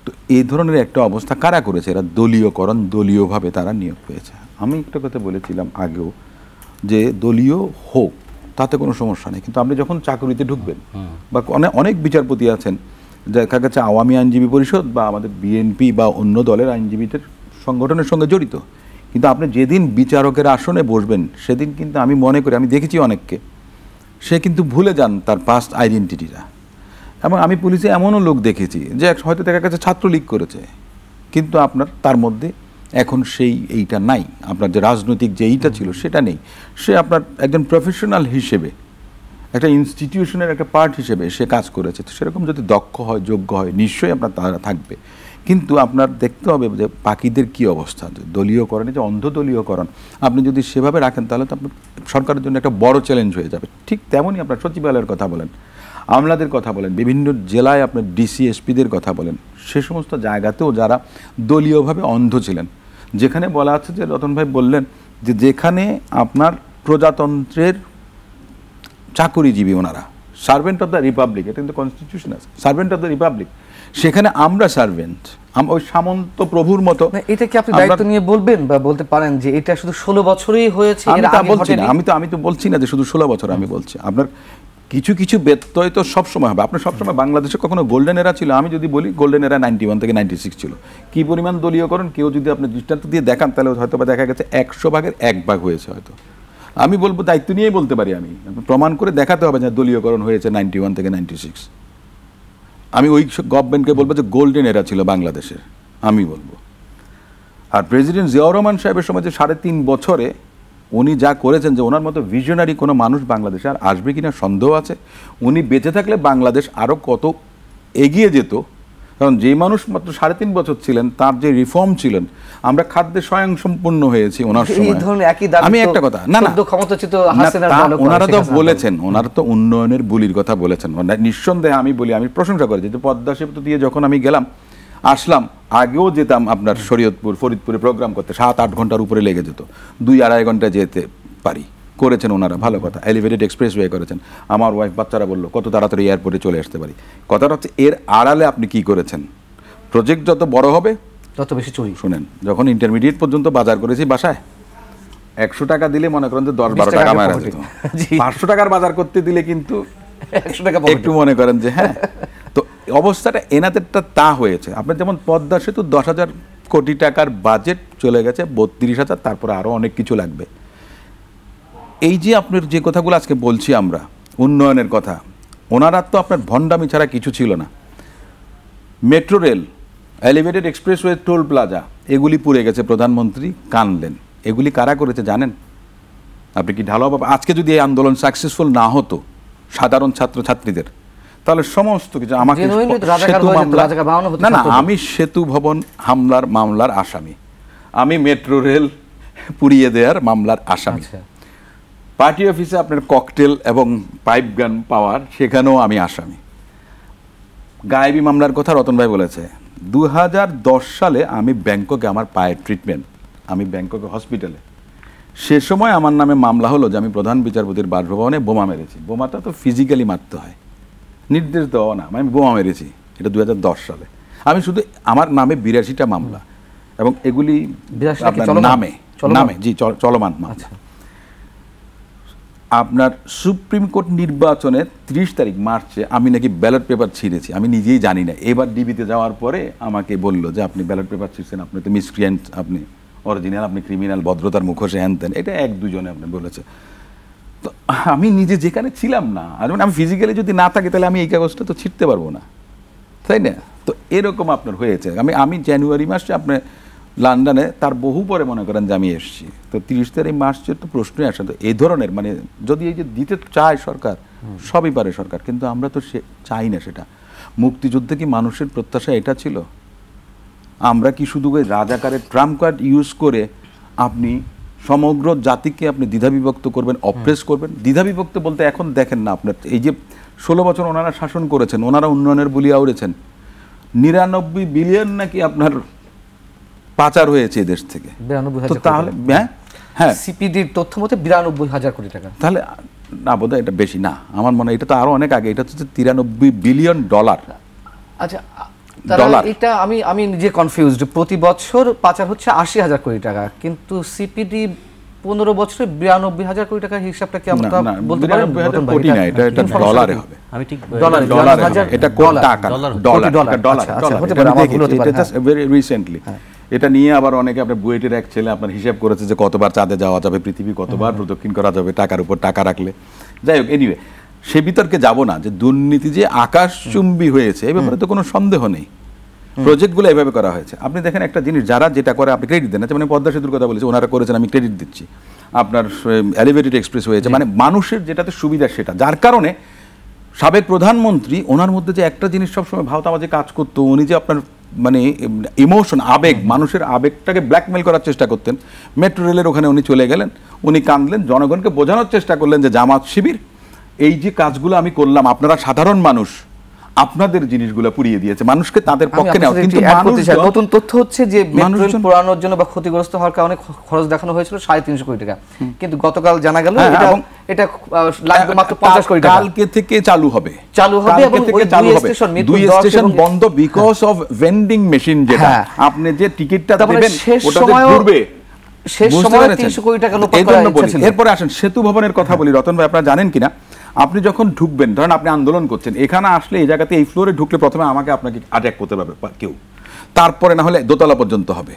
তো এই ধরনের একটা অবস্থা কারা করেছে? এরা দলীয়করণ, দলীয়ভাবে তারা নিয়োগ পেয়েছে। আমি একটা কথা বলেছিলাম আগেও যে দলীয় হোক তাতে কোনো সমস্যা নেই, কিন্তু আপনি যখন চাকরিতে ঢুকবেন বা অনেক বিচারপতি আছেন দেখা গেছে আওয়ামী আইনজীবী পরিষদ বা আমাদের বিএনপি বা অন্য দলের আইনজীবীদের সংগঠনের সঙ্গে জড়িত, কিন্তু আপনি যেদিন বিচারকের আসনে বসবেন সেদিন কিন্তু আমি মনে করি, আমি দেখেছি অনেককে, সে কিন্তু ভুলে যান তার পাস্ট আইডেন্টিটিটা। এবং আমি পুলিশে এমনও লোক দেখেছি যে হয়তো দেখা গেছে ছাত্রলীগ করেছে, কিন্তু আপনার তার মধ্যে এখন এইটা নাই, আপনার যে রাজনৈতিক যে এইটা ছিল সেটা নেই, সে আপনার একজন প্রফেশনাল হিসেবে একটা ইনস্টিটিউশনের একটা পার্ট হিসেবে সে কাজ করেছে। তো সেরকম যদি দক্ষ হয়, যোগ্য হয়, নিশ্চয়ই আপনার তারা থাকবে। কিন্তু আপনার দেখতে হবে যে বাকিদের কী অবস্থা, দলীয়করণে যে অন্ধ দলীয়করণ আপনি যদি সেভাবে রাখেন তাহলে তো আপনার সরকারের জন্য একটা বড় চ্যালেঞ্জ হয়ে যাবে। ঠিক তেমনই আপনার সচিবালয়ের কথা বলেন, আমলাদের কথা বলেন, বিভিন্ন জেলায় আপনার ডিসি এসপিদের কথা বলেন, সে সমস্ত জায়গাতেও যারা দলীয়ভাবে অন্ধ ছিলেন, যেখানে বলা আছে যে রতন ভাই বললেন যে যেখানে আপনার প্রজাতন্ত্রের চাকুরিজীবী ওনারা, সার্ভেন্ট অফ দ্য রিপাবলিক, এটা কিন্তু কনস্টিটিউশন আছে, সার্ভেন্ট অফ দ্য রিপাবলিক, সেখানে আমরা সার্ভেন্ট, ওই সামন্ত প্রভুর মতো। এটা কি আপনি দায়িত্ব নিয়ে বলবেন বা বলতে পারেন যে এটা শুধু 16 বছরই হয়েছে? আমি তো বলছি না যে শুধু 16 বছর, আমি বলছি আপনার কিছু কিছু ব্যত্যয় তো সবসময় হবে। আপনার সবসময় বাংলাদেশে কখনো গোল্ডেন এরা ছিল, আমি যদি বলি গোল্ডেন এরা 91 থেকে 96 ছিল। কি পরিমাণ দলীয়করণ কেউ যদি আপনি দৃষ্টান্ত দিয়ে দেখান তাহলে হয়তো বা দেখা গেছে 100 ভাগের 1 ভাগ হয়েছে হয়তো। আমি বলবো দায়িত্ব নিয়েই বলতে পারি, আমি প্রমাণ করে দেখাতে হবে যে দলীয়করণ হয়েছে 91 থেকে 96। আমি ওই গভর্নমেন্টকে বলবো যে গোল্ডেন এরা ছিল বাংলাদেশের, আমি বলবো। আর প্রেসিডেন্ট জিয়াউর রহমান সাহেবের সময় যে 3.5 বছরে উনি যা করেছেন, যে ওনার মতো ভিশনারি কোনো মানুষ বাংলাদেশে আর আসবে কিনা সন্দেহ আছে। উনি বেঁচে থাকলে বাংলাদেশ আরও কত এগিয়ে যেত, কারণ যে মানুষ মাত্র 3.5 বছর ছিলেন তার যে রিফর্ম ছিলেন, আমরা খাদ্যে স্বয়ংসম্পূর্ণ হয়েছি ওনার সময়। আমি একটা কথা, না ওনারা তো বলেছেন, ওনারা তো উন্নয়নের বুলির কথা বলেছেন, নিঃসন্দেহে আমি বলি, আমি প্রশংসা করেছি যে পদ্মা সেতু দিয়ে যখন আমি গেলাম আসলাম, আগেও যেতাম আপনার শরীয়তপুর ফরিদপুরে প্রোগ্রাম করতে 7-8 ঘন্টার উপরে লেগে যেত, 2-2.5 ঘন্টা যেতে পারি, করেছেন ওনারা, ভালো কথা। এলিভেটেড এক্সপ্রেসওয়ে করেছেন, আমার ওয়াইফ বাচ্চারা বললো কত তাড়াতাড়ি এয়ারপোর্টে চলে আসতে পারি। কথাটা হচ্ছে এর আড়ালে আপনি কি করেছেন। প্রজেক্ট যত বড় হবে তত বেশি চুরি। শুনেন, যখন ইন্টারমিডিয়েট পর্যন্ত বাজার করেছি বাসায়, 100 টাকা দিলে মনে করেন যে 10-12 টাকা মারা যেত। 500 টাকার বাজার করতে দিলে কিন্তু 100 টাকা একটু মনে করেন যে হ্যাঁ। তো অবস্থাটা এনাদেরটা তা হয়েছে। আপনার যেমন পদ্মা সেতু 10,000 কোটি টাকার বাজেট চলে গেছে 32,000, তারপরে আরও অনেক কিছু লাগবে। এই যে আপনার যে কথাগুলো আজকে বলছি আমরা উন্নয়নের কথা, ওনারা তো আপনার ভণ্ডামি ছাড়া কিছু ছিল না। Metro rail, elevated expressway, toll plaza, এগুলি পুড়ে গেছে, প্রধানমন্ত্রী কানলেন। এগুলি কারা করেছে জানেন? আপনি কি ঢালাওভাবে, আজকে যদি এই আন্দোলন সাকসেসফুল না হতো সাধারণ ছাত্রছাত্রীদের, তাহলে সমস্ত কিছু আমাকে আমি সেতু ভবন হামলার মামলার আসামি, আমি মেট্রো রেল পুড়িয়ে দেওয়ার মামলার আসামি, পার্টি অফিসে আপনার ককটেল এবং পাইপ গান পাওয়ার সেখানেও আমি আসামি। গায়েবী মামলার কথা রতন ভাই বলেছে। 2010 সালে আমি ব্যাংককে, আমার পায়ের ট্রিটমেন্ট, আমি ব্যাংককে হসপিটালে, সে সময় আমার নামে মামলা হলো যে আমি প্রধান বিচারপতির বাসভবনে বোমা মেরেছি। বোমাটা তো ফিজিক্যালি মারতে হয়, নির্দেশ দেওয়া না, আমি বোমা মেরেছি। এটা 2010 সালে। আমি শুধু আমার নামে 82টা মামলা, এবং এগুলি নামে জি চলমান মামলা। আপনার সুপ্রিম কোর্ট নির্বাচনে 30 তারিখ মার্চে আমি নাকি ব্যালট পেপার ছিঁড়েছি, আমি নিজেই জানি না। এবার ডিবিতে যাওয়ার পরে আমাকে বললো যে আপনি ব্যালট পেপার ছিঁড়ছেন, আপনি তো মিসক্রিয়েন্ট, আপনি অরিজিনাল, আপনি ক্রিমিনাল, ভদ্রতার মুখোশে হ্যান তেন, এটা 1-2 জনে আপনি বলেছে। তো আমি নিজে যেখানে ছিলাম না, আর আমি ফিজিক্যালি যদি না থাকি তাহলে আমি এই কাগজটা তো ছিঁড়তে পারবো না, তাই না? তো এরকম আপনার হয়েছে। আমি জানুয়ারি মাসে আপনার লন্ডনে, তার বহু পরে মনে করেন যে আমি এসেছি, তো 30 তারিখ মার্চের তো প্রশ্নই আসে। তো এই ধরনের মানে যদি এই যে দিতে চায় সরকার, সবই পারে সরকার, কিন্তু আমরা তো চাই না সেটা। মুক্তিযুদ্ধে কি মানুষের প্রত্যাশা এটা ছিল? আমরা কি শুধু ওই রাজাকারের ট্রাম্প কার্ড ইউজ করে আপনি সমগ্র জাতিকে আপনি দ্বিধাবিভক্ত করবেন, অপ্রেস করবেন? দ্বিধাবিভক্ত বলতে এখন দেখেন না, আপনার এই যে 16 বছর ওনারা শাসন করেছেন, ওনারা উন্নয়নের বুলি আউড়েছেন, 99 বিলিয়ন নাকি আপনার পাচার হয়েছে এই দেশ থেকে। 92,000 তাহলে হ্যাঁ সিপিডির তথ্য মতে 92,000 কোটি টাকা। তাহলে না, বোধহয় এটা বেশি না, আমার মনে হয় এটা তো আরো অনেক আগে, এটা হচ্ছে $93 বিলিয়ন। আচ্ছা, এটা আমি নিজে কনফিউজড। প্রতি বছর পাচার হচ্ছে 80,000 কোটি টাকা, কিন্তু সিপিডি 15 বছরে 92,000 কোটি টাকার হিসাবটা কি আমরা বলতে পারি? কোটি না, এটা ডলারে হবে। আমি ঠিক ডলারে, এটা কোন টাকা? ভেরি রিসেন্টলি এটা নিয়ে আবার অনেকে আপনার বুয়েটের এক ছেলে আপনার হিসাব করেছে যে কতবার চাঁদে যাওয়া যাবে, পৃথিবী কতবার প্রদক্ষিণ করা যাবে টাকার উপর টাকা রাখলে। যাই হোক, এনিওয়ে সে বিতর্কে যাব না। যে দুর্নীতি যে আকাশচুম্বী হয়েছে এই ব্যাপারে তো কোনো সন্দেহ নেই। প্রজেক্টগুলো এভাবে করা হয়েছে। আপনি দেখেন একটা জিনিস, যারা যেটা করে আপনি ক্রেডিট দেন, মানে পদ্মা সেতুর কথা বলেছে, ওনারা করেছেন, আমি ক্রেডিট দিচ্ছি। আপনার এলিভেটেড এক্সপ্রেস হয়েছে, মানে মানুষের যেটাতে সুবিধা সেটা, যার কারণে সাবেক প্রধানমন্ত্রী ওনার মধ্যে যে একটা জিনিস সবসময় ভাওতাবাজি কাজ করতো, উনি যে আপনার মানে ইমোশন, আবেগ, মানুষের আবেগটাকে ব্ল্যাকমেল করার চেষ্টা করতেন। মেট্রো রেলের ওখানে উনি চলে গেলেন, উনি কাঁদলেন, জনগণকে বোঝানোর চেষ্টা করলেন যে জামাত শিবির এই যে কাজগুলো আমি করলাম, আপনারা সাধারণ মানুষ, আপনাদের জিনিসগুলো পুড়িয়ে দিয়েছে, মানুষকে তাদের পক্ষে নেওয়া। কিন্তু নতুন তথ্য হচ্ছে যে মেট্রো রেল পোড়ানোর জন্য বা ক্ষতিগ্রস্ত হওয়ার কারণে খরচ দেখানো হয়েছিল 350 কোটি টাকা, কিন্তু গতকাল জানা গেল এটা লাগবে মাত্র 50 কোটি টাকা। কালকে থেকে চালু হবে এবং দুই স্টেশন বন্ধ বিকজ অফ ভেন্ডিং মেশিন, যেটা আপনি যে টিকিটটা দেবেন ওটা ঘুরবে, শেষ সময়ে 300 কোটি টাকা লোপাট করা হয়েছিল। এরপরে আসেন সেতু ভবনের কথা বলি। রতন ভাই, আপনারা জানেন কিনা, আপনি যখন ঢুকবেন, ধরেন আপনি আন্দোলন করছেন, এখানে আসলে এই জায়গাতে এই ফ্লোরে ঢুকলে প্রথমে আপনাকে অ্যাটাক করতে পারবে কেউ, তারপরে না হলে দোতলা পর্যন্ত হবে।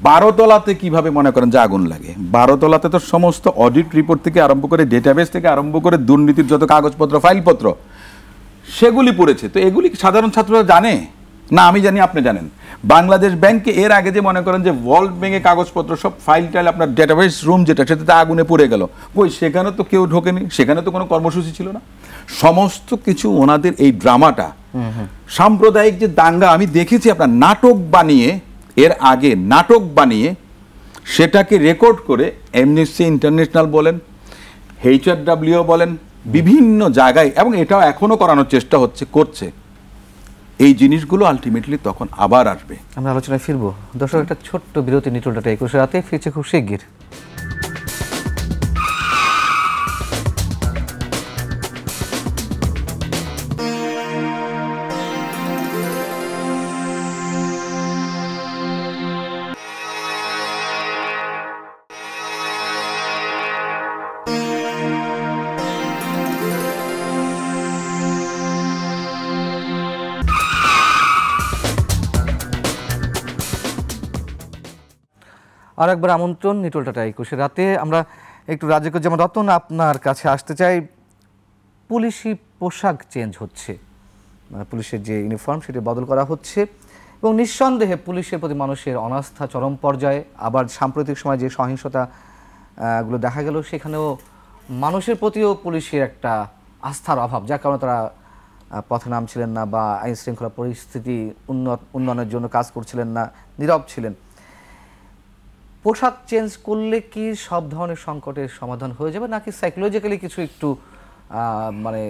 12 তলাতে কিভাবে মনে করেন যে আগুন লাগে? 12 তলাতে তো সমস্ত অডিট রিপোর্ট থেকে আরম্ভ করে, ডেটাবেস থেকে আরম্ভ করে, দুর্নীতির যত কাগজপত্র, ফাইলপত্র, সেগুলি পড়েছে। তো এগুলি সাধারণ ছাত্ররা জানে না? আমি জানি, আপনি জানেন। বাংলাদেশ ব্যাংকে এর আগে যে মনে করেন যে ভল্ট ভেঙে কাগজপত্র সব ফাইল টাইল আপনার ডেটাবেস রুম যেটা, সেটাতে আগুনে পড়ে গেল, কই সেখানে তো কেউ ঢোকেনি, সেখানে তো কোনো কর্মসূচি ছিল না। সমস্ত কিছু ওনাদের এই ড্রামাটা, সাম্প্রদায়িক যে দাঙ্গা আমি দেখেছি, আপনার নাটক বানিয়ে, এর আগে নাটক বানিয়ে সেটাকে রেকর্ড করে অ্যামনেস্টি ইন্টারন্যাশনাল বলেন, HRW বলেন, বিভিন্ন জায়গায়, এবং এটাও এখনো করানোর চেষ্টা করছে। এই জিনিসগুলো আলটিমেটলি তখন আবার আসবে। আমরা আলোচনায় ফিরবো। দর্শক, একটা ছোট্ট বিরতি, নিটল ডেটা 21 রাতে ফিরছে খুব শিগগির। আর একবার আমন্ত্রণ নিটল ডেটা 21 রাতে। আমরা একটু রাজ্যকে, যেমন রতন, আপনার কাছে আসতে চাই। পুলিশি পোশাক চেঞ্জ হচ্ছে, পুলিশের যে ইউনিফর্ম সেটি বদল করা হচ্ছে, এবং নিঃসন্দেহে পুলিশের প্রতি মানুষের অনাস্থা চরম পর্যায়ে। আবার সাম্প্রতিক সময় যে সহিংসতা গুলো দেখা গেল, সেখানেও মানুষের প্রতিও পুলিশের একটা আস্থার অভাব, যার কারণে তারা পথে নামছিলেন না বা আইন শৃঙ্খলা পরিস্থিতি উন্নয়নের জন্য কাজ করছিলেন না, নীরব ছিলেন। পোশাক চেঞ্জ করলে কি সব ধরনের সংকটের সমাধান হয়ে যাবে, নাকি সাইকোলজিক্যালি কিছু একটু মানে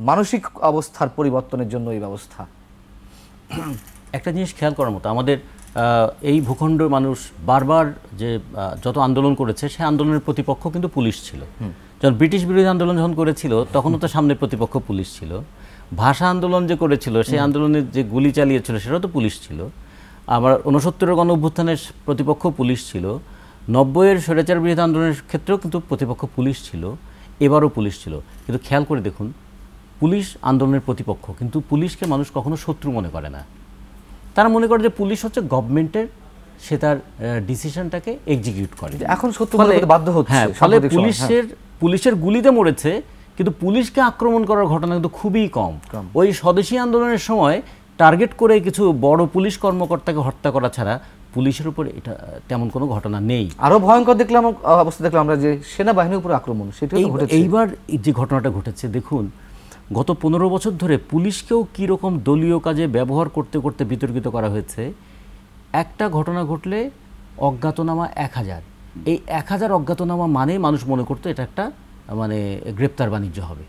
মানসিক অবস্থার পরিবর্তনের জন্য এই ব্যবস্থা? একটা জিনিস খেয়াল করার মতো, আমাদের এই ভূখণ্ডের মানুষ বারবার যে যত আন্দোলন করেছে, সেই আন্দোলনের প্রতিপক্ষ কিন্তু পুলিশ ছিল। যখন ব্রিটিশ বিরোধী আন্দোলন যখন করেছিল, তখনও তো সামনে প্রতিপক্ষ পুলিশ ছিল। ভাষা আন্দোলন যে করেছিল, সেই আন্দোলনের যে গুলি চালিয়েছিল, সেটাও তো পুলিশ ছিল। আবার 69-এর গণ অভ্যুত্থানের প্রতিপক্ষ পুলিশ ছিল। 90-এর স্বৈরাচার বিরোধী আন্দোলনের ক্ষেত্রেও কিন্তু প্রতিপক্ষ পুলিশ ছিল, এবারও পুলিশ ছিল। কিন্তু খেয়াল করে দেখুন, পুলিশ আন্দোলনের প্রতিপক্ষ, কিন্তু পুলিশকে মানুষ কখনো শত্রু মনে করে না। তারা মনে করে যে পুলিশ হচ্ছে গভর্নমেন্টের, সে তার ডিসিশনটাকে এক্সিকিউট করে। এখন শত্রু বলতে বাধ্য হচ্ছে। হ্যাঁ, ফলে পুলিশের পুলিশের গুলিতে মরেছে, কিন্তু পুলিশকে আক্রমণ করার ঘটনা কিন্তু খুবই কম। ওই স্বদেশী আন্দোলনের সময় টার্গেট করে কিছু বড় পুলিশ কর্মকর্তাকে হত্যা করা ছাড়া পুলিশের উপর এটা তেমন কোনো ঘটনা নেই। আরো ভয়ঙ্কর দেখলাম অবস্থা দেখলাম আমরা যে সেনাবাহিনীর উপর আক্রমণ, সেটাও ঘটেছে। এইবার যে ঘটনাটা ঘটেছে দেখুন, গত 15 বছর ধরে পুলিশকেও কীরকম দলীয় কাজে ব্যবহার করতে করতে বিতর্কিত করা হয়েছে। একটা ঘটনা ঘটলে অজ্ঞাতনামা 1000, এই 1000 অজ্ঞাতনামা মানে মানুষ মনে করতো এটা একটা মানে গ্রেপ্তার বাণিজ্য হবে।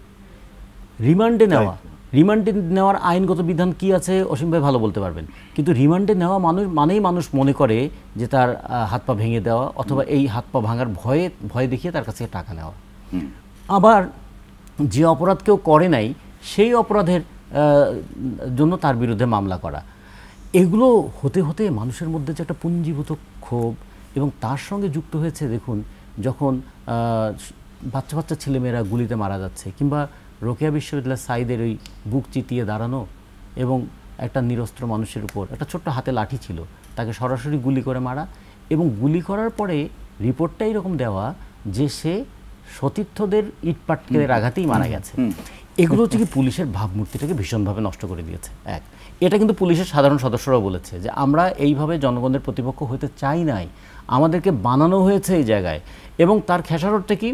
রিমান্ডে নেওয়ার আইনগত বিধান কি আছে অসীম ভাই ভালো বলতে পারবেন, কিন্তু রিমান্ডে নেওয়া মানেই মানুষ মনে করে যে তার হাত পা ভেঙে দেওয়া অথবা এই হাত পা ভাঙার ভয় দেখিয়ে তার কাছে টাকা নেওয়া। আবার যে অপরাধ কেউ করে নাই সেই অপরাধের জন্য তার বিরুদ্ধে মামলা করা, এগুলো হতে হতে মানুষের মধ্যে যে একটা পুঞ্জীভূত ক্ষোভ, এবং তার সঙ্গে যুক্ত হয়েছে দেখুন যখন বাচ্চা বাচ্চা ছেলেমেয়েরা গুলিতে মারা যাচ্ছে, কিংবা রোকেয়া বিশ্ববিদ্যালয়ের সাইদের ওই বুক চিতিয়ে দাঁড়ানো এবং একটা নিরস্ত্র মানুষের উপর একটা ছোট্ট হাতে লাঠি ছিল, তাকে সরাসরি গুলি করে মারা, এবং গুলি করার পরে রিপোর্টটা এরকম দেওয়া যে সে সতীর্থদের ইটপাটকেলের আঘাতেই মারা গেছে। এগুলো হচ্ছে কি পুলিশের ভাবমূর্তিটাকে ভীষণভাবে নষ্ট করে দিয়েছে। এটা কিন্তু পুলিশের সাধারণ সদস্যরাও বলেছে যে আমরা এইভাবে জনগণের প্রতিপক্ষ হতে চাই নাই, আমাদেরকে বানানো হয়েছে এই জায়গায়। এবং তার খেসারতটা কি,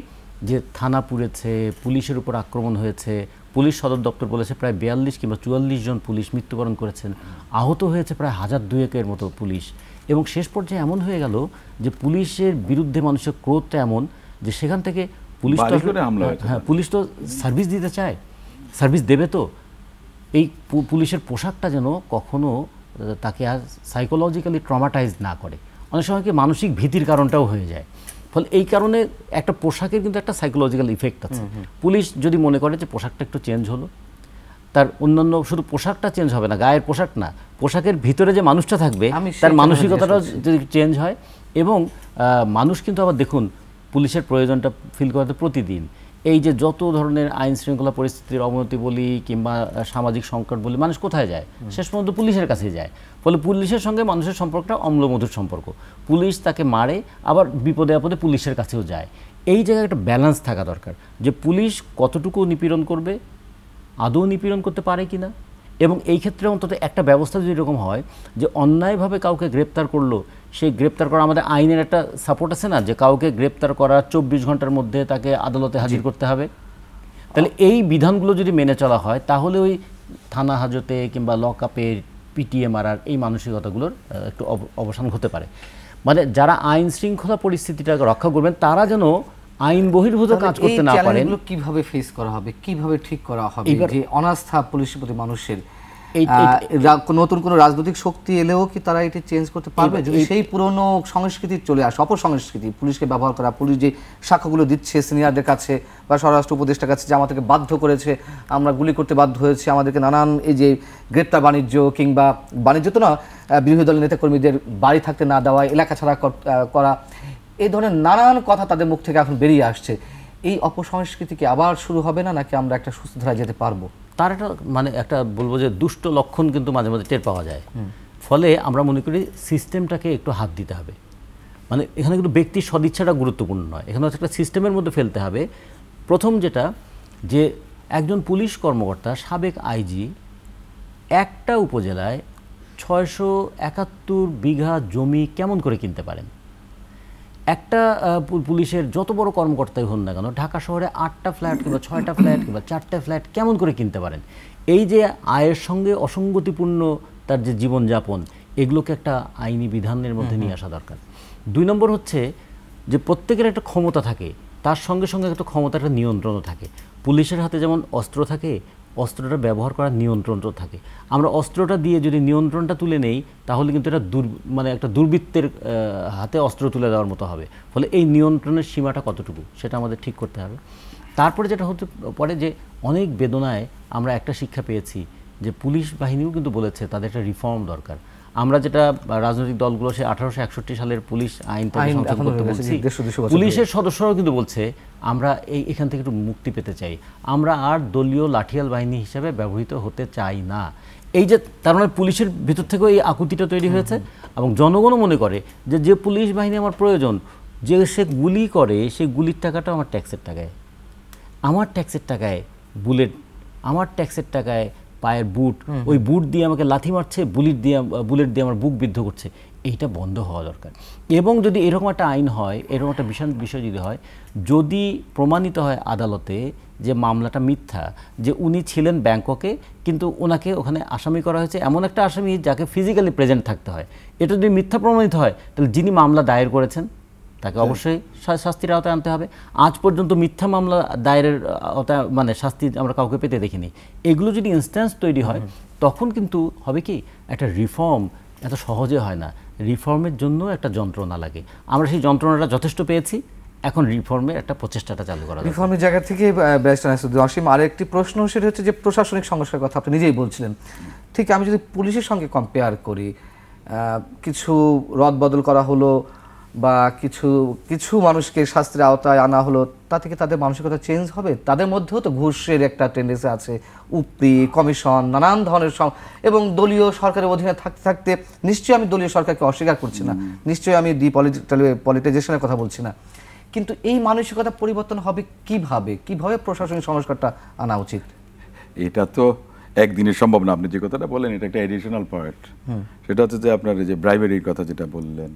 যে থানা পুড়েছে, পুলিশের উপর আক্রমণ হয়েছে, পুলিশ সদর দপ্তর বলেছে প্রায় 42 কিংবা 44 জন পুলিশ মৃত্যুবরণ করেছেন, আহত হয়েছে প্রায় 1002-এর মতো পুলিশ। এবং শেষ পর্যায়ে এমন হয়ে গেল যে পুলিশের বিরুদ্ধে মানুষের ক্রোধটা এমন যে সেখান থেকে পুলিশ তো সার্ভিস দিতে চায়, সার্ভিস দেবে তো। এই পুলিশের পোশাকটা যেন কখনো তাকে আর সাইকোলজিক্যালি ট্রমাটাইজ না করে, অনেক সময় কি মানসিক ভীতির কারণটাও হয়ে যায়। ফলে এই কারণে একটা পোশাকের কিন্তু একটা সাইকোলজিক্যাল ইফেক্ট আছে। পুলিশ যদি মনে করে যে পোশাকটা একটু চেঞ্জ হলো, তার অন্যান্য শুধু পোশাকটা চেঞ্জ হবে না, গায়ের পোশাক না, পোশাকের ভিতরে যে মানুষটা থাকবে তার মানসিকতাটাও যদি চেঞ্জ হয়। এবং মানুষ কিন্তু আবার দেখুন পুলিশের প্রয়োজনটা ফিল করাতে প্রতিদিন এই যে যত ধরনের আইন শৃঙ্খলা পরিস্থিতির অবনতি বলি কিংবা সামাজিক সংকট বলি, মানুষ কোথায় যায়? শেষ পর্যন্ত পুলিশের কাছে যায়। ফলে পুলিশের সঙ্গে মানুষের সম্পর্কটা অম্লমধুর সম্পর্ক। পুলিশ তাকে মারে, আবার বিপদে আপদে পুলিশের কাছেও যায়। এই জায়গায় একটা ব্যালেন্স থাকা দরকার যে পুলিশ কতটুকু নিপীড়ন করবে, আদৌ নিপীড়ন করতে পারে কিনা। এবং এই ক্ষেত্রে অন্তত একটা ব্যবস্থা যদি এরকম হয় যে অন্যায়ভাবে কাউকে গ্রেপ্তার করলো, সেই গ্রেপ্তার করা আমাদের আইনের একটা সাপোর্ট আছে না, যে কাউকে গ্রেপ্তার করার 24 ঘন্টার মধ্যে তাকে আদালতে হাজির করতে হবে। তাহলে এই বিধানগুলো যদি মেনে চলা হয় তাহলে ওই থানা হাজতে কিংবা লক আপে পিটিএ মারার এই মানসিকতাগুলোর একটু অবসান হতে পারে। মানে যারা আইন শৃঙ্খলা পরিস্থিতিটাকে রক্ষা করবেন তারা যেন আইন বহির্ভূত কাজ করতে না পারেন। কিভাবে ফেস করা হবে, কিভাবে ঠিক করা হবে যে অনাস্থা পুলিশের প্রতি মানুষের? নতুন কোনো রাজনৈতিক শক্তি এলেও কি তারা এটি চেঞ্জ করতে পারবে? যদি সেই পুরনো সংস্কৃতি চলে আসে, অপসংস্কৃতি, পুলিশকে ব্যবহার করা, পুলিশ যে সাক্ষ্যগুলো দিচ্ছে সিনিয়রদের কাছে বা স্বরাষ্ট্র উপদেষ্টার কাছে যে আমাদেরকে বাধ্য করেছে, আমরা গুলি করতে বাধ্য হয়েছে, আমাদেরকে নানান এই যে গ্রেপ্তার বাণিজ্য কিংবা বাণিজ্য তো না, বিরোধী দলের নেতাকর্মীদের বাড়ি থাকতে না দেওয়া, এলাকা ছাড়া করা, এই ধরনের নানান কথা তাদের মুখ থেকে এখন বেরিয়ে আসছে। এই অপসংস্কৃতিকে আবার শুরু হবে না, নাকি আমরা একটা সুস্থ ধারায় যেতে পারবো? তার একটা মানে একটা বলবো যে দুষ্ট লক্ষণ কিন্তু মাঝে মাঝে টের পাওয়া যায়। ফলে আমরা মনে করি সিস্টেমটাকে একটু হাত দিতে হবে। মানে এখানে কিন্তু ব্যক্তির সদিচ্ছাটা গুরুত্বপূর্ণ নয়, এখানে হচ্ছে একটা সিস্টেমের মধ্যে ফেলতে হবে। প্রথম যেটা, যে একজন পুলিশ কর্মকর্তা, সাবেক আইজি, একটা উপজেলায় 671 বিঘা জমি কেমন করে কিনতে পারেন? একটা পুলিশের যত বড় কর্মকর্তাই হন না কেন, ঢাকা শহরে 8টা ফ্ল্যাট কিংবা 6টা ফ্ল্যাট কিংবা 4টা ফ্ল্যাট কেমন করে কিনতে পারেন? এই যে আয়ের সঙ্গে অসঙ্গতিপূর্ণ তার যে জীবনযাপন, এগুলোকে একটা আইনি বিধানের মধ্যে নিয়ে আসা দরকার। 2 নম্বর হচ্ছে যে প্রত্যেকের একটা ক্ষমতা থাকে, তার সঙ্গে সঙ্গে একটা ক্ষমতার একটা নিয়ন্ত্রণও থাকে। পুলিশের হাতে যেমন অস্ত্র থাকে, অস্ত্রটা ব্যবহার করার নিয়ন্ত্রণও থাকে। আমরা অস্ত্রটা দিয়ে যদি নিয়ন্ত্রণটা তুলে নেই তাহলে কিন্তু এটা মানে একটা দুর্বৃত্তের হাতে অস্ত্র তুলে দেওয়ার মতো হবে। ফলে এই নিয়ন্ত্রণের সীমাটা কতটুকু সেটা আমাদের ঠিক করতে হবে। তারপরে যেটা হতে পারে যে অনেক বেদনায় আমরা একটা শিক্ষা পেয়েছি যে পুলিশ বাহিনীও কিন্তু বলেছে তাদের একটা রিফর্ম দরকার। আমরা যেটা রাজনৈতিক দলগুলো সে 1861 সালের পুলিশ আইন পুলিশের সদস্যরাও কিন্তু বলছে আমরা এখান থেকে একটু মুক্তি পেতে চাই, আমরা আর দলীয় লাঠিয়াল বাহিনী হিসেবে ব্যবহৃত হতে চাই না। এই যে তার মানে পুলিশের ভিতর থেকেও এই আকুতিটা তৈরি হয়েছে এবং জনগণও মনে করে যে পুলিশ বাহিনী আমার প্রয়োজন, যে সে গুলি করে সেই গুলির টাকাটা আমার ট্যাক্সের টাকায় আমার ট্যাক্সের টাকায় বুলেট, আমার ট্যাক্সের টাকায় পায়ের বুট, ওই বুট দিয়ে আমাকে লাথি মারছে, বুলেট দিয়ে আমার বুক বিদ্ধ করছে, এইটা বন্ধ হওয়া দরকার। এবং যদি এরকম একটা আইন হয়, এরকম একটা বিষয় যদি হয়, যদি প্রমাণিত হয় আদালতে যে মামলাটা মিথ্যা, যে উনি ছিলেন ব্যাংককে কিন্তু ওনাকে ওখানে আসামি করা হয়েছে, এমন একটা আসামি যাকে ফিজিক্যালি প্রেজেন্ট থাকতে হয়, এটা যদি মিথ্যা প্রমাণিত হয় তাহলে যিনি মামলা দায়ের করেছেন তাকে অবশ্যই শাস্তির আওতায় আনতে হবে। আজ পর্যন্ত মিথ্যা মামলা দায়েরের আওতায় মানে শাস্তি আমরা কাউকে পেতে দেখিনি। এগুলো যদি ইনস্ট্যান্স তৈরি হয় তখন কিন্তু হবে কি, একটা রিফর্ম এত সহজে হয় না, রিফর্মের জন্য একটা যন্ত্রণা লাগে। আমরা সেই যন্ত্রণাটা যথেষ্ট পেয়েছি, এখন রিফর্মের একটা প্রচেষ্টাটা চালু করা। রিফর্মের জায়গা থেকে ব্যারিস্টার নাসিরুদ্দিন অসীম, আরেকটি প্রশ্ন সেটা হচ্ছে যে প্রশাসনিক সংস্কারের কথা আপনি নিজেই বলছিলেন, ঠিক আমি যদি পুলিশের সঙ্গে কম্পেয়ার করি, কিছু রদবদল করা হলো বা কিছু মানুষকে শাস্তির আওতায় আনা হলো, তা থেকে তাদের মানসিকতা চেঞ্জ হবে? তাদের মধ্যেও তো ঘুষের একটা টেন্ডেন্সি আছে, উপরি কমিশন নানান ধরনের এবং দলীয় সরকারের অধীনে থাকতে থাকতে, নিশ্চয়ই আমি দলীয় সরকারকে অস্বীকার করছি না, নিশ্চয়ই আমি পলিটিজাইজেশনের কথা বলছি না, কিন্তু এই মানসিকতা পরিবর্তন হবে কিভাবে প্রশাসনিক সংস্কারটা আনা উচিত? এটা তো একদিনে সম্ভব না। আপনি যে কথাটা বলেন এটা একটা এডিশনাল পয়েন্ট, সেটা হচ্ছে যে আপনার যে ব্রাইবেরির কথা যেটা বললেন,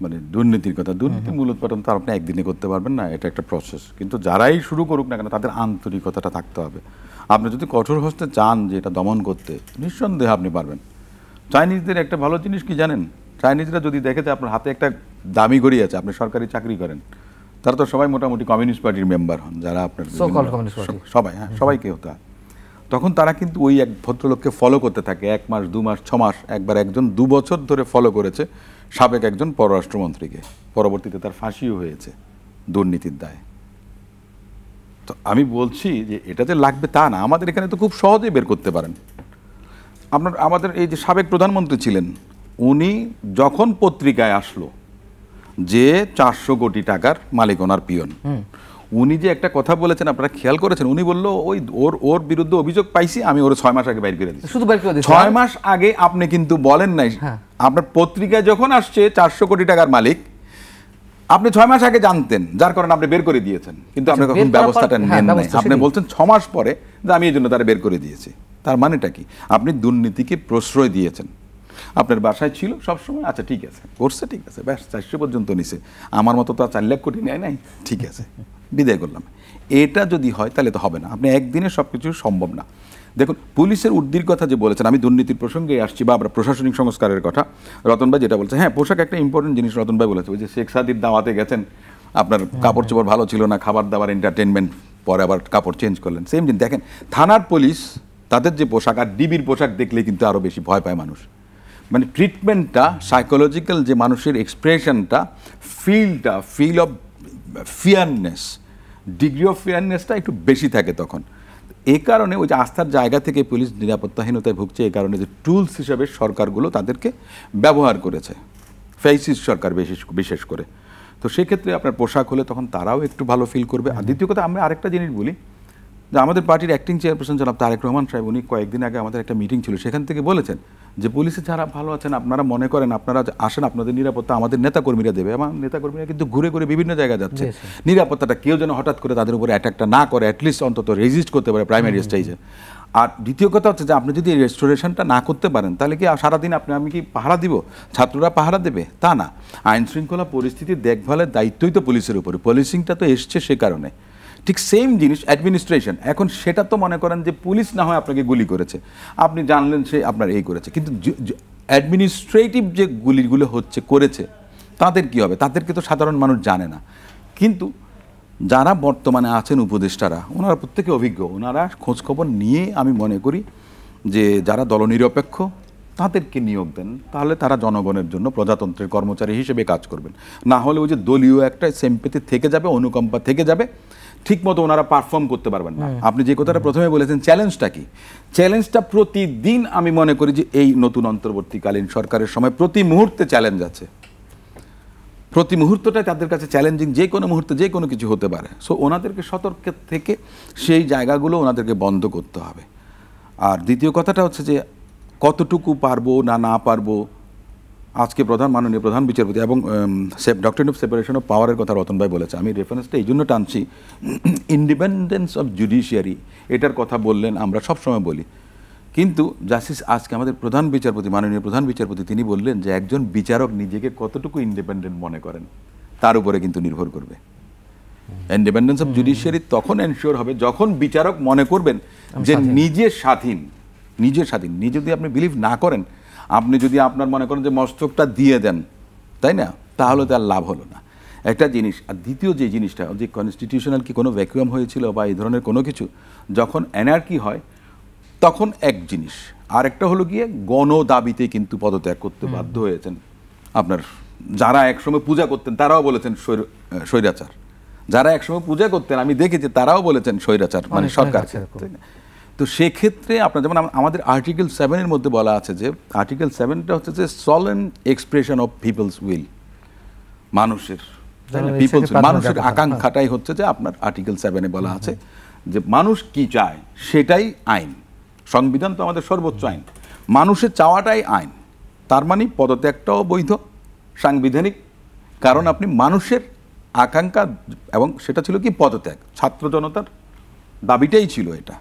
মানে দুর্নীতির কথা, দুর্নীতি মূলোৎপাটন তো আপনি একদিনে করতে পারবেন না, এটা একটা প্রসেস। কিন্তু যারাই শুরু করুক না কেন তাদের আন্তরিকতাটা থাকতে হবে। আপনি যদি কঠোর হস্তে চান যে এটা দমন করতে, নিঃসন্দেহে আপনি পারবেন। চাইনিজদের একটা ভালো জিনিস কি জানেন, চাইনিজরা যদি দেখে যে আপনার হাতে একটা দামি ঘড়ি আছে, আপনি সরকারি চাকরি করেন, তারা তো সবাই মোটামুটি কমিউনিস্ট পার্টির মেম্বার হন, যারা আপনার সবাই, হ্যাঁ সবাইকে হতে হয়, তখন তারা কিন্তু ওই এক ভদ্রলোককে ফলো করতে থাকে 1 মাস 2 মাস 6 মাস, একবার একজন 2 বছর ধরে ফলো করেছে সাবেক একজন পররাষ্ট্রমন্ত্রীকে, পরবর্তীতে তার ফাঁসিও হয়েছে দুর্নীতির দায়ে। তো আমি বলছি যে এটা যে লাগবে তা না, আমাদের এখানে তো খুব সহজেই বের করতে পারেন। আমাদের এই যে সাবেক প্রধানমন্ত্রী ছিলেন, উনি যখন পত্রিকায় আসলো যে 400 কোটি টাকার মালিক ওনার পিয়ন, উনি যে একটা কথা বলেছেন আপনারা খেয়াল করেছেন, উনি বললো ওই ওর বিরুদ্ধে অভিযোগ পাইছি, আমি ওর 6 মাস আগে বাইর করে দিচ্ছি। শুধু বাইর করে দিচ্ছি 6 মাস আগে আপনি কিন্তু বলেন নাই, আপনার পত্রিকায় যখন আসছে 400 কোটি টাকার মালিক, আপনি 6 মাস আগে জানতেন, যার কারণে আপনি বের করে দিয়েছেন, কিন্তু আপনি কখন ব্যবস্থাটা নেন নাই। আপনি বলছেন 6 মাস পরে যে আমি এই জন্য তারা বের করে দিয়েছি। তার মানেটা কি? আপনি দুর্নীতিকে প্রশ্রয় দিয়েছেন। আপনার বাসায় ছিল সবসময়, আচ্ছা ঠিক আছে করছে, ঠিক আছে, ব্যাস 400 পর্যন্ত নিছে, আমার মতো তো আর 4 লাখ কোটি নেয় নাই, ঠিক আছে বিদায় করলাম। এটা যদি হয় তাহলে তো হবে না, আপনি একদিনে সব কিছু সম্ভব না। দেখুন পুলিশের উর্দির কথা যে বলেছেন, আমি দুর্নীতির প্রসঙ্গে আসছি বা আমরা প্রশাসনিক সংস্কারের কথা, রতন ভাই যেটা বলছে, হ্যাঁ পোশাক একটা ইম্পর্টেন্ট জিনিস। রতন ভাই বলেছে ওই যে শেখ সাদির দাওয়াতে গেছেন, আপনার কাপড় চোপড় ভালো ছিল না, খাবার দাবার এন্টারটেনমেন্ট, পরে আবার কাপড় চেঞ্জ করলেন, সেম জিনিস। দেখেন থানার পুলিশ তাদের যে পোশাক আর ডিবির পোশাক দেখলে কিন্তু আরও বেশি ভয় পায় মানুষ। মানে ট্রিটমেন্টটা, সাইকোলজিক্যাল যে মানুষের এক্সপ্রেশনটা, ফিল অফ ফিয়ারনেস, ডিগ্রি অফ ফিয়ারনেসটা একটু বেশি থাকে তখন। এই কারণে ওই যে আস্থার জায়গা থেকে পুলিশ নিরাপত্তাহীনতায় ভুগছে, এই কারণে যে টুলস হিসেবে সরকারগুলো তাদেরকে ব্যবহার করেছে, ফ্যাসিস্ট সরকার বিশেষ করে। তো সেক্ষেত্রে আপনার পোশাক হলে তখন তারাও একটু ভালো ফিল করবে। আর দ্বিতীয় কথা, আমি আরেকটা জিনিস বলি যে আমাদের পার্টির অ্যাক্টিং চেয়ারপারসন জনাব তারেক রহমান সাহেব, উনি কয়েকদিন আগে আমাদের একটা মিটিং ছিল, সেখান থেকে বলেছেন যে পুলিশে যারা ভালো আছেন, আপনারা মনে করেন আপনারা আসেন, আপনাদের নিরাপত্তা আমাদের নেতাকর্মীরা দেবে। এবং নেতাকর্মীরা কিন্তু ঘুরে ঘুরে বিভিন্ন জায়গায় যাচ্ছে, নিরাপত্তাটা কেউ যেন হঠাৎ করে তাদের উপরে অ্যাটাকটা না করে, অ্যাটলিস্ট অন্তত রেজিস্ট করতে পারে প্রাইমারি স্টেজে। আর দ্বিতীয় কথা হচ্ছে যে আপনি যদি এই রেস্টোরেশনটা না করতে পারেন, তাহলে কি সারাদিন আমি কি পাহারা দিব? ছাত্ররা পাহারা দেবে? তা না, আইন শৃঙ্খলা পরিস্থিতি দেখভালের দায়িত্বই তো পুলিশের উপরে, পুলিশিংটা তো এসছে সে কারণে। ঠিক সেম জিনিস অ্যাডমিনিস্ট্রেশন, এখন সেটা তো মনে করেন যে পুলিশ না হয় আপনাকে গুলি করেছে, আপনি জানলেন সে আপনার এই করেছে, কিন্তু অ্যাডমিনিস্ট্রেটিভ যে গুলিগুলো করেছে তাদের কি হবে? তাদেরকে তো সাধারণ মানুষ জানে না। কিন্তু যারা বর্তমানে আছেন উপদেষ্টারা, ওনারা প্রত্যেকে অভিজ্ঞ, ওনারা খোঁজখবর নিয়ে আমি মনে করি যে যারা দলনিরপেক্ষ তাদেরকে নিয়োগ দেন, তাহলে তারা জনগণের জন্য প্রজাতন্ত্রের কর্মচারী হিসেবে কাজ করবেন। না হলে ওই যে দলীয় একটা সিম্প্যাথি থেকে যাবে, অনুকম্পা থেকে যাবে, ঠিক মতো ওনারা পারফর্ম করতে পারবেন না। আপনি যে কথাটা প্রথমে বলেছেন, চ্যালেঞ্জটা কি? চ্যালেঞ্জটা প্রতিদিন আমি মনে করি যে এই নতুন অন্তর্বর্তীকালীন সরকারের সময় প্রতি মুহূর্তে চ্যালেঞ্জ আছে, প্রতি মুহূর্তটাই তাদের কাছে চ্যালেঞ্জিং, যে কোনো মুহূর্তে যে কোনো কিছু হতে পারে। সো ওনাদেরকে সতর্ক থেকে সেই জায়গাগুলো ওনাদেরকে বন্ধ করতে হবে। আর দ্বিতীয় কথাটা হচ্ছে যে কতটুকু পারবো না পারবো আজকে মাননীয় প্রধান বিচারপতি এবং ডক্টরিন অফ সেপারেশন অফ পাওয়ারের কথা রতন ভাই বলেছে, আমি রেফারেন্সটা এই জন্য টানছি, ইন্ডিপেন্ডেন্স অফ জুডিশিয়ারি এটার কথা বললেন, আমরা সবসময় বলি, কিন্তু জাস্টিস আজকে আমাদের প্রধান বিচারপতি, মাননীয় প্রধান বিচারপতি, তিনি বললেন যে একজন বিচারক নিজেকে কতটুকু ইন্ডিপেন্ডেন্ট মনে করেন তার উপরে কিন্তু নির্ভর করবে। ইন্ডিপেন্ডেন্স অফ জুডিশিয়ারি তখন এনশিওর হবে যখন বিচারক মনে করবেন যে নিজে স্বাধীন। নিজে যদি আপনি বিলিভ না করেন, আপনি যদি আপনার মনে করেন যে মস্তকটা দিয়ে দেন, তাই না, তাহলে তার লাভ হলো না একটা জিনিস। আর দ্বিতীয় যে জিনিসটা, যে কনস্টিটিউশনাল কি কোনো ভ্যাকুয়াম হয়েছিল বা এই ধরনের কোনো কিছু, যখন অ্যানার্কি হয় তখন এক জিনিস, আর একটা হলো গিয়ে গণদাবিতে কিন্তু পদত্যাগ করতে বাধ্য হয়েছেন আপনার যারা একসময় পূজা করতেন, তারাও বলেছেন স্বৈরাচার। যারা একসময় পূজা করতেন আমি দেখেছি তারাও বলেছেন স্বৈরাচার, মানে সরকার। তো সেক্ষেত্রে আপনার যেমন আমাদের আর্টিকেল 7 এর মধ্যে বলা আছে যে আর্টিকেল 7টা হচ্ছে যে সলেন এক্সপ্রেশন অফ পিপলস উইল, মানুষের আকাঙ্ক্ষাটাই হচ্ছে যে আপনার আর্টিকেল 7-এ বলা আছে যে মানুষ কি চায় সেটাই আইন। সংবিধান তো আমাদের সর্বোচ্চ আইন, মানুষের চাওয়াটাই আইন। তার মানে পদত্যাগটাও বৈধ, সাংবিধানিক, কারণ আপনি মানুষের আকাঙ্ক্ষা, এবং সেটা ছিল কি পদত্যাগ, ছাত্র জনতার দাবিটাই ছিল এটা।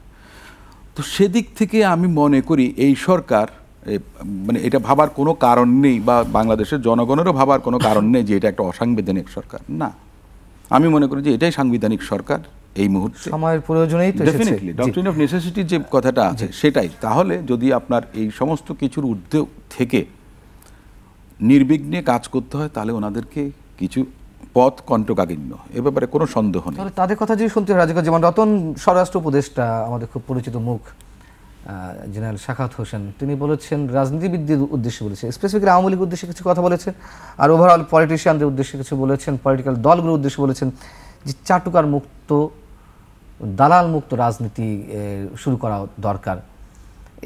তো সেদিক থেকে আমি মনে করি এই সরকার মানে এটা ভাবার কোনো কারণ নেই, বা বাংলাদেশের জনগণেরও ভাবার কোনো কারণ নেই যে এটা একটা অসাংবিধানিক সরকার। না, আমি মনে করি যে এটাই সাংবিধানিক সরকার এই মুহূর্তে, সময়ের প্রয়োজনেই তো ডেফিনেটলি ডক্টরিন অফ নেসেসিটি যে কথাটা আছে সেটাই। তাহলে যদি আপনার এই সমস্ত কিছুর ঊর্ধ্বে থেকে নির্বিঘ্নে কাজ করতে হয়, তাহলে ওনাদেরকে কিছু পথ কণ্টকাকীর্ণ, এ ব্যাপারে কোনো সন্দেহ নেই। তাদের কথা যদি শুনতে হয়, যেমন রতন স্বরাষ্ট্র উপদেষ্টা, আমাদের খুব পরিচিত মুখ, জেনারেল শাখাওয়াত হোসেন, তিনি বলেছেন রাজনীতিবিদদের উদ্দেশ্যে বলেছেন, স্পেসিফিক্যালি আওয়ামী লীগের উদ্দেশ্যে কিছু কথা বলেছেন, আর ওভারঅল পলিটিশিয়ানদের উদ্দেশ্যে কিছু বলেছেন, পলিটিক্যাল দলগুলোর উদ্দেশ্যে বলেছেন যে চাটুকার মুক্ত, দালাল মুক্ত রাজনীতি শুরু করা দরকার।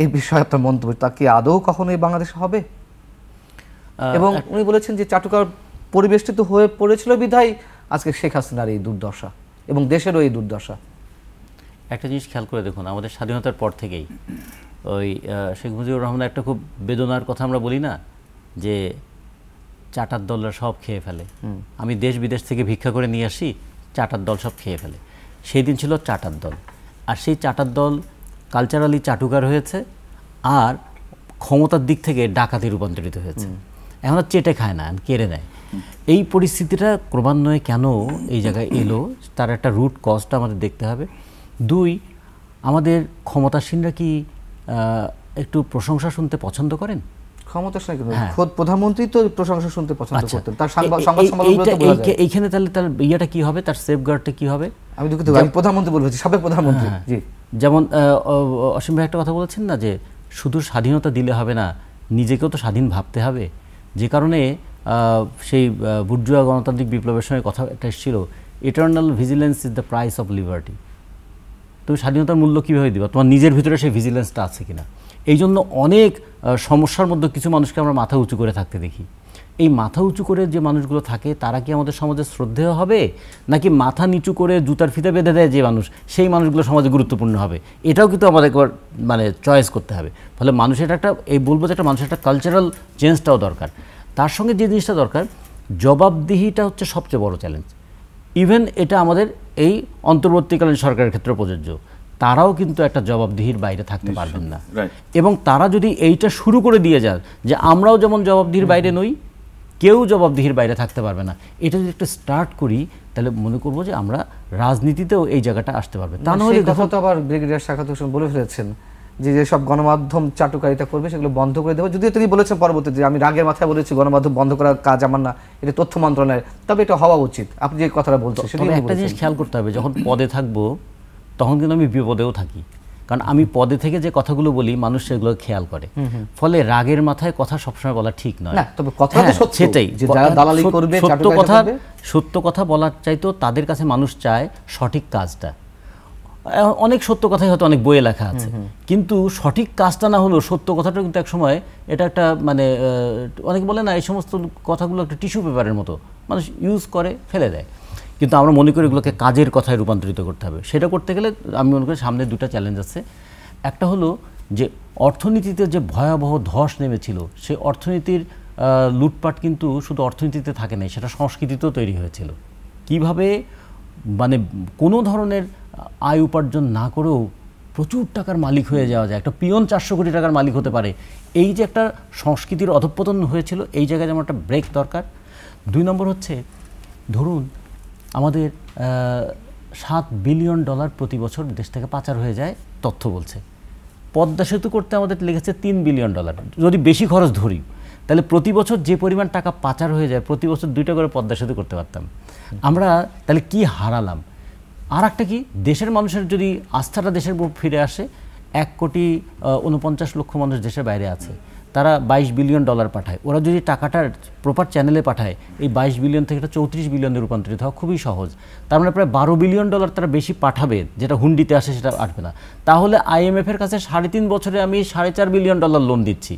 এই বিষয়ে আপনার মন্তব্য, তা কি আদৌ কখনো এই বাংলাদেশে হবে? এবং উনি বলেছেন যে চাটুকার পরিবেষ্টিত হয়ে পড়েছিল বিধায় আজকে শেখ হাসিনার এই দুর্দশা এবং দেশেরও এই দুর্দশা। একটা জিনিস খেয়াল করে দেখুন, আমাদের স্বাধীনতার পর থেকেই ওই শেখ মুজিবুর রহমানের একটা খুব বেদনার কথা আমরা বলি না, যে চাটার দলরা সব খেয়ে ফেলে, আমি দেশ বিদেশ থেকে ভিক্ষা করে নিয়ে আসি, চাটার দল সব খেয়ে ফেলে। সেই দিন ছিল চাটার দল, আর সেই চাটার দল কালচারালি চাটুকার হয়েছে, আর ক্ষমতার দিক থেকে ডাকাতে রূপান্তরিত হয়েছে। এখন আর চেটে খায় না, কেড়ে নেয়। এই পরিস্থিতিটা ক্রমান্বয়ে কেন এই জায়গায় এলো, তার একটা রুট কজটা আমাদের দেখতে হবে। 2, আমাদের ক্ষমতাসীনরা কি একটু প্রশংসা শুনতে পছন্দ করেন? ক্ষমতাসীন কিন্তু খোদ প্রধানমন্ত্রী তো প্রশংসা শুনতে পছন্দ করতেন, তার সংবাদ সম্মেলনগুলোতে বলা যায়। এইখানে তাহলে তার ইয়েটা কি হবে, তার সেফগার্ডটা কি হবে? আমি দুঃখিত, আমি প্রধানমন্ত্রী বলছি, সাবেক প্রধানমন্ত্রী। জি, যেমন অসীম ভাই একটা কথা বলেছেন না, যে শুধু স্বাধীনতা দিলে হবে না, নিজেকেও তো স্বাধীন ভাবতে হবে। যে কারণে সেই বুর্জুয়া গণতান্ত্রিক বিপ্লবের সময় কথা একটা এসেছিল, eternal vigilance is the price of liberty. তুমি স্বাধীনতার মূল্য কীভাবে দিবা, তোমার নিজের ভিতরে সেই ভিজিলেন্সটা আছে কিনা। এই জন্য অনেক সমস্যার মধ্যে কিছু মানুষকে আমরা মাথা উঁচু করে থাকতে দেখি। এই মাথা উঁচু করে যে মানুষগুলো থাকে, তারা কি আমাদের সমাজে শ্রদ্ধেয় হবে, নাকি মাথা নিচু করে জুতার ফিতা বেঁধে দেয় যে মানুষ, সেই মানুষগুলো সমাজে গুরুত্বপূর্ণ হবে? এটাও কিন্তু আমাদের মানে চয়েস করতে হবে। ফলে মানুষের একটা বলবো যে একটা মানুষের একটা কালচারাল চেঞ্জটাও দরকার। তার সঙ্গে যে জিনিসটা দরকার, জবাবদিহিটা হচ্ছে সবচেয়ে বড় চ্যালেঞ্জ। ইভেন এটা আমাদের এই অন্তর্বর্তীকালীন সরকারের ক্ষেত্রে প্রযোজ্য। তারাও কিন্তু একটা জবাবদিহির বাইরে থাকতে পারবেন না, এবং তারা যদি এইটা শুরু করে দিয়ে যান যে আমরাও যেমন জবাবদিহির বাইরে নই, কেউ জবাবদিহির বাইরে থাকতে পারবে না, এটা যদি একটা স্টার্ট করি, তাহলে মনে করবো যে আমরা রাজনীতিতেও এই জায়গাটা আসতে পারবে। তা নাহলে কথা তো আবার ব্রিগেডিয়ার শাখাওয়াত হোসেন বলে ফেলেছেন যে যেসব গণমাধ্যম চাটুকারিতা করবে সেগুলো বন্ধ করে দেবো। যদিও তিনি বলেছেন পরবর্তীতে যে আমি রাগের মাথায় বলেছি গণমাধ্যম বন্ধ করার কাজ আমার না, এটা তথ্য মন্ত্রণালয়ের, তবে এটা হওয়া উচিত। আপনি যে কথাটা বলছেন সেটা একটা জিনিস খেয়াল করতে হবে, যখন পদে থাকবো তখন কিন্তু আমি বিপদেও থাকি, কারণ আমি পদে থেকে যে কথাগুলো বলি মানুষ সেগুলো খেয়াল করে। ফলে রাগের মাথায় কথা সবসময় বলা ঠিক নয়। তবে কথাটা সত্য, সেটাই যে যারা দালালি করবে, সত্য কথা বলার চাইতো তাদের কাছে মানুষ চায় সঠিক কাজটা। অনেক সত্য কথাই হয়তো অনেক বইয়ে লেখা আছে, কিন্তু সঠিক কাজটা না হলেও সত্য কথাটা কিন্তু এক সময় এটা একটা মানে অনেকে বলে না, এই সমস্ত কথাগুলো একটা টিস্যু পেপারের মতো, মানুষ ইউজ করে ফেলে দেয়। কিন্তু আমরা মনে করি এগুলোকে কাজের কথায় রূপান্তরিত করতে হবে। সেটা করতে গেলে আমি মনে করি সামনে 2টা চ্যালেঞ্জ আছে। একটা হলো যে অর্থনীতিতে যে ভয়াবহ ধস নেমেছিল, সেই অর্থনীতির লুটপাট কিন্তু শুধু অর্থনীতিতে থাকে নাই, সেটা সংস্কৃতিতেও তৈরি হয়েছিল। কিভাবে মানে কোনো ধরনের আয় উপার্জন না করেও প্রচুর টাকার মালিক হয়ে যাওয়া যায়, একটা পিয়ন 400 কোটি টাকার মালিক হতে পারে, এই যে একটা সংস্কৃতির অধঃপতন হয়েছিল, এই জায়গায় যেমন একটা ব্রেক দরকার। 2 নম্বর হচ্ছে, ধরুন আমাদের $7 বিলিয়ন প্রতি বছর দেশ থেকে পাচার হয়ে যায়, তথ্য বলছে। পদ্মা সেতু করতে আমাদের লেগেছে $3 বিলিয়ন। যদি বেশি খরচ ধরি, তাহলে প্রতি বছর যে পরিমাণ টাকা পাচার হয়ে যায়, প্রতি বছর 2টা করে পদ্মা সেতু করতে পারতাম আমরা। তাহলে কি হারালাম? আর একটা কি, দেশের মানুষের যদি আস্থাটা দেশের উপর ফিরে আসে, 1,49,00,000 মানুষ দেশের বাইরে আছে, তারা $22 বিলিয়ন পাঠায়। ওরা যদি টাকাটা প্রপার চ্যানেলে পাঠায়, এই 22 বিলিয়ন থেকে 34 বিলিয়নে রূপান্তরিত হওয়া খুবই সহজ। তার মানে প্রায় $12 বিলিয়ন তারা বেশি পাঠাবে, যেটা হুন্ডিতে আসে সেটা আসবে না। তাহলে IMF-এর কাছে 3.5 বছরে আমি $4.5 বিলিয়ন লোন দিচ্ছি,